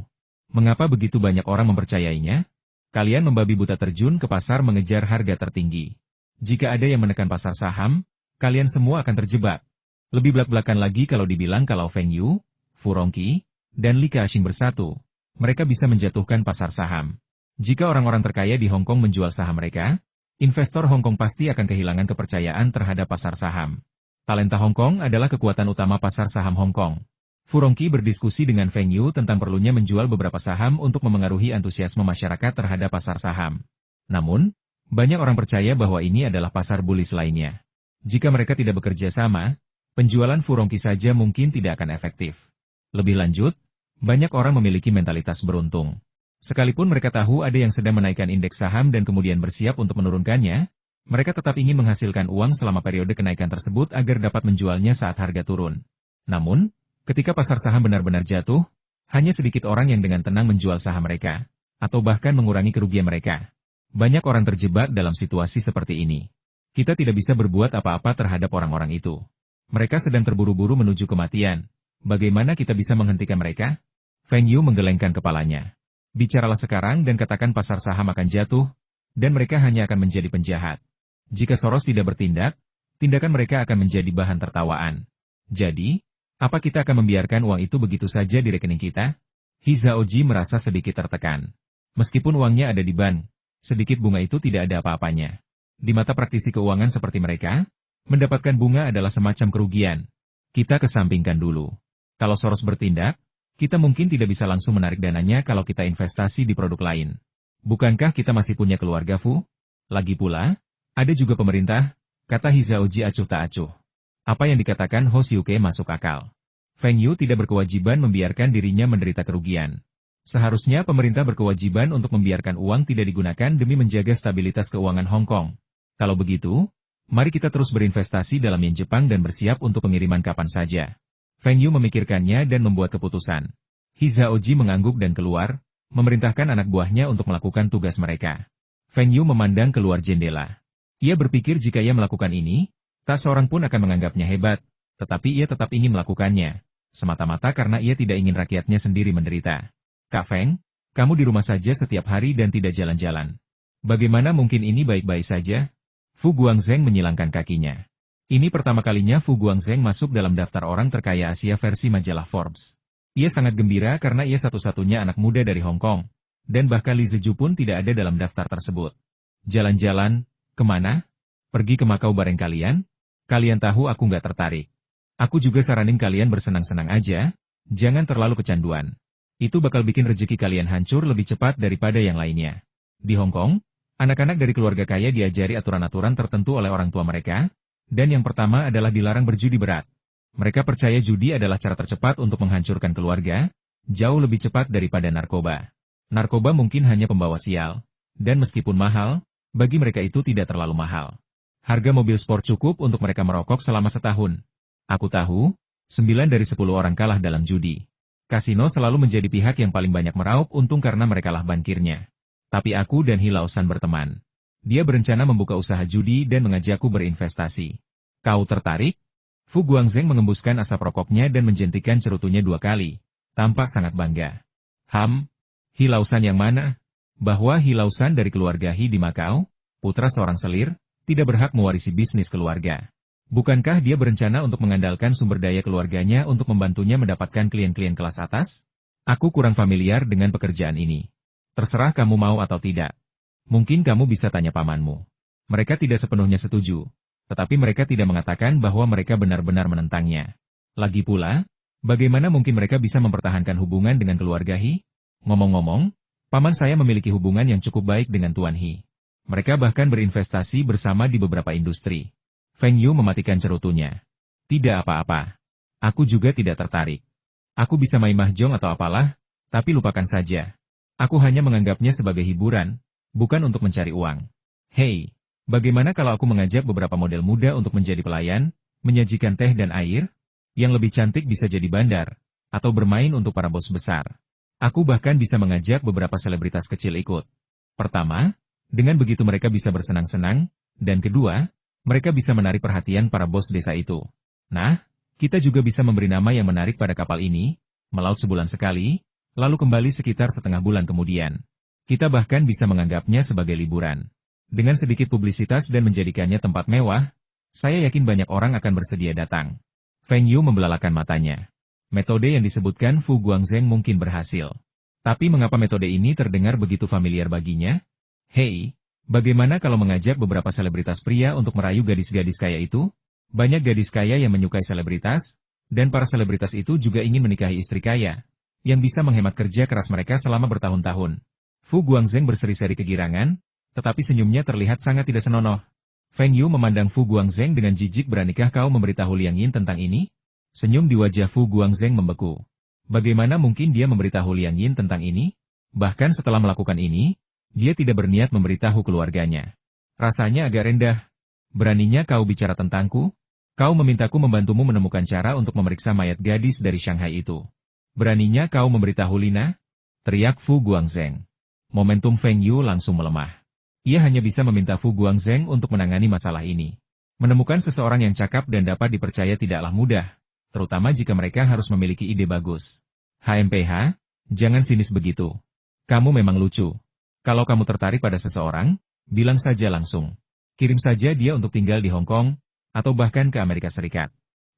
Mengapa begitu banyak orang mempercayainya? Kalian membabi buta terjun ke pasar mengejar harga tertinggi. Jika ada yang menekan pasar saham, kalian semua akan terjebak. Lebih belak-belakan lagi kalau dibilang kalau Feng Yu, Fu Rongqi, dan Li Ka-shing bersatu, mereka bisa menjatuhkan pasar saham. Jika orang-orang terkaya di Hong Kong menjual saham mereka, investor Hong Kong pasti akan kehilangan kepercayaan terhadap pasar saham. Talenta Hong Kong adalah kekuatan utama pasar saham Hong Kong. Fu Rongqi berdiskusi dengan Feng Yu tentang perlunya menjual beberapa saham untuk memengaruhi antusiasme masyarakat terhadap pasar saham. Namun, banyak orang percaya bahwa ini adalah pasar bullish lainnya. Jika mereka tidak bekerja sama, penjualan Fu Rongqi saja mungkin tidak akan efektif. Lebih lanjut, banyak orang memiliki mentalitas beruntung. Sekalipun mereka tahu ada yang sedang menaikkan indeks saham dan kemudian bersiap untuk menurunkannya, mereka tetap ingin menghasilkan uang selama periode kenaikan tersebut agar dapat menjualnya saat harga turun. Namun, ketika pasar saham benar-benar jatuh, hanya sedikit orang yang dengan tenang menjual saham mereka, atau bahkan mengurangi kerugian mereka. Banyak orang terjebak dalam situasi seperti ini. Kita tidak bisa berbuat apa-apa terhadap orang-orang itu. Mereka sedang terburu-buru menuju kematian. Bagaimana kita bisa menghentikan mereka? Feng Yu menggelengkan kepalanya. Bicaralah sekarang dan katakan pasar saham akan jatuh, dan mereka hanya akan menjadi penjahat. Jika Soros tidak bertindak, tindakan mereka akan menjadi bahan tertawaan. Jadi, apa kita akan membiarkan uang itu begitu saja di rekening kita? He Zhaoji merasa sedikit tertekan. Meskipun uangnya ada di bank, sedikit bunga itu tidak ada apa-apanya. Di mata praktisi keuangan seperti mereka, mendapatkan bunga adalah semacam kerugian. Kita kesampingkan dulu. Kalau Soros bertindak, kita mungkin tidak bisa langsung menarik dananya kalau kita investasi di produk lain. Bukankah kita masih punya keluarga, Fu? Lagi pula, ada juga pemerintah, kata He Zhaoji acuh tak acuh. Apa yang dikatakan Ho Xiuke masuk akal. Feng Yu tidak berkewajiban membiarkan dirinya menderita kerugian. Seharusnya pemerintah berkewajiban untuk membiarkan uang tidak digunakan demi menjaga stabilitas keuangan Hong Kong. Kalau begitu, mari kita terus berinvestasi dalam yen Jepang dan bersiap untuk pengiriman kapan saja. Feng Yu memikirkannya dan membuat keputusan. He Zhaoji mengangguk dan keluar, memerintahkan anak buahnya untuk melakukan tugas mereka. Feng Yu memandang keluar jendela. Ia berpikir jika ia melakukan ini, tak seorang pun akan menganggapnya hebat, tetapi ia tetap ingin melakukannya, semata-mata karena ia tidak ingin rakyatnya sendiri menderita. Kak Feng, kamu di rumah saja setiap hari dan tidak jalan-jalan. Bagaimana mungkin ini baik-baik saja? Fu Guangzheng menyilangkan kakinya. Ini pertama kalinya Fu Guangzheng masuk dalam daftar orang terkaya Asia versi majalah Forbes. Ia sangat gembira karena ia satu-satunya anak muda dari Hong Kong, dan bahkan Li Zheju pun tidak ada dalam daftar tersebut. Jalan-jalan, kemana? Pergi ke Makau bareng kalian? Kalian tahu aku nggak tertarik. Aku juga saranin kalian bersenang-senang aja, jangan terlalu kecanduan. Itu bakal bikin rezeki kalian hancur lebih cepat daripada yang lainnya. Di Hong Kong, anak-anak dari keluarga kaya diajari aturan-aturan tertentu oleh orang tua mereka, dan yang pertama adalah dilarang berjudi berat. Mereka percaya judi adalah cara tercepat untuk menghancurkan keluarga, jauh lebih cepat daripada narkoba. Narkoba mungkin hanya pembawa sial, dan meskipun mahal, bagi mereka itu tidak terlalu mahal. Harga mobil sport cukup untuk mereka merokok selama setahun. Aku tahu, 9 dari 10 orang kalah dalam judi. Kasino selalu menjadi pihak yang paling banyak meraup untung karena mereka lah bankirnya. Tapi aku dan He Laosan berteman. Dia berencana membuka usaha judi dan mengajakku berinvestasi. Kau tertarik? Fu Guangzheng mengembuskan asap rokoknya dan menjentikan cerutunya 2 kali. Tampak sangat bangga. He Laosan yang mana? Bahwa He Laosan dari keluarga He di Makau, putra seorang selir, tidak berhak mewarisi bisnis keluarga. Bukankah dia berencana untuk mengandalkan sumber daya keluarganya untuk membantunya mendapatkan klien-klien kelas atas? Aku kurang familiar dengan pekerjaan ini. Terserah kamu mau atau tidak. Mungkin kamu bisa tanya pamanmu. Mereka tidak sepenuhnya setuju, tetapi mereka tidak mengatakan bahwa mereka benar-benar menentangnya. Lagi pula, bagaimana mungkin mereka bisa mempertahankan hubungan dengan keluarga He? Ngomong-ngomong, paman saya memiliki hubungan yang cukup baik dengan Tuan He. Mereka bahkan berinvestasi bersama di beberapa industri. Feng Yu mematikan cerutunya. Tidak apa-apa. Aku juga tidak tertarik. Aku bisa main mahjong atau apalah, tapi lupakan saja. Aku hanya menganggapnya sebagai hiburan, bukan untuk mencari uang. Hei, bagaimana kalau aku mengajak beberapa model muda untuk menjadi pelayan, menyajikan teh dan air? Yang lebih cantik bisa jadi bandar, atau bermain untuk para bos besar. Aku bahkan bisa mengajak beberapa selebritas kecil ikut. Pertama, dengan begitu mereka bisa bersenang-senang, dan kedua, mereka bisa menarik perhatian para bos desa itu. Nah, kita juga bisa memberi nama yang menarik pada kapal ini, melaut sebulan sekali, lalu kembali sekitar setengah bulan kemudian. Kita bahkan bisa menganggapnya sebagai liburan. Dengan sedikit publisitas dan menjadikannya tempat mewah, saya yakin banyak orang akan bersedia datang. Feng Yu membelalakan matanya. Metode yang disebutkan Fu Guangzheng mungkin berhasil. Tapi mengapa metode ini terdengar begitu familiar baginya? Hei, bagaimana kalau mengajak beberapa selebritas pria untuk merayu gadis-gadis kaya itu? Banyak gadis kaya yang menyukai selebritas, dan para selebritas itu juga ingin menikahi istri kaya, yang bisa menghemat kerja keras mereka selama bertahun-tahun. Fu Guangzheng berseri-seri kegirangan, tetapi senyumnya terlihat sangat tidak senonoh. Feng Yu memandang Fu Guangzheng dengan jijik. Beranikah kau memberitahu Liang Yin tentang ini? Senyum di wajah Fu Guangzheng membeku. Bagaimana mungkin dia memberitahu Liang Yin tentang ini? Bahkan setelah melakukan ini, dia tidak berniat memberitahu keluarganya. Rasanya agak rendah. Beraninya kau bicara tentangku? Kau memintaku membantumu menemukan cara untuk memeriksa mayat gadis dari Shanghai itu. Beraninya kau memberitahu Lina? Teriak Fu Guangzheng. Momentum Feng Yu langsung melemah. Ia hanya bisa meminta Fu Guangzheng untuk menangani masalah ini. Menemukan seseorang yang cakap dan dapat dipercaya tidaklah mudah, terutama jika mereka harus memiliki ide bagus. HMPH, jangan sinis begitu. Kamu memang lucu. Kalau kamu tertarik pada seseorang, bilang saja langsung. Kirim saja dia untuk tinggal di Hong Kong, atau bahkan ke Amerika Serikat.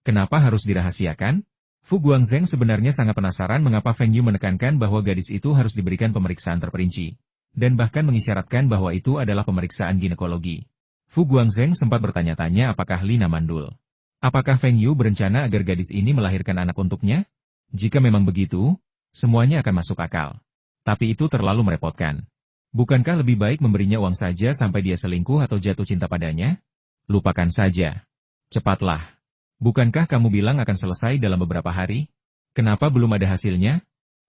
Kenapa harus dirahasiakan? Fu Guangzheng sebenarnya sangat penasaran mengapa Feng Yu menekankan bahwa gadis itu harus diberikan pemeriksaan terperinci, dan bahkan mengisyaratkan bahwa itu adalah pemeriksaan ginekologi. Fu Guangzheng sempat bertanya-tanya apakah Lina mandul. Apakah Feng Yu berencana agar gadis ini melahirkan anak untuknya? Jika memang begitu, semuanya akan masuk akal. Tapi itu terlalu merepotkan. Bukankah lebih baik memberinya uang saja sampai dia selingkuh atau jatuh cinta padanya? Lupakan saja. Cepatlah. Bukankah kamu bilang akan selesai dalam beberapa hari? Kenapa belum ada hasilnya?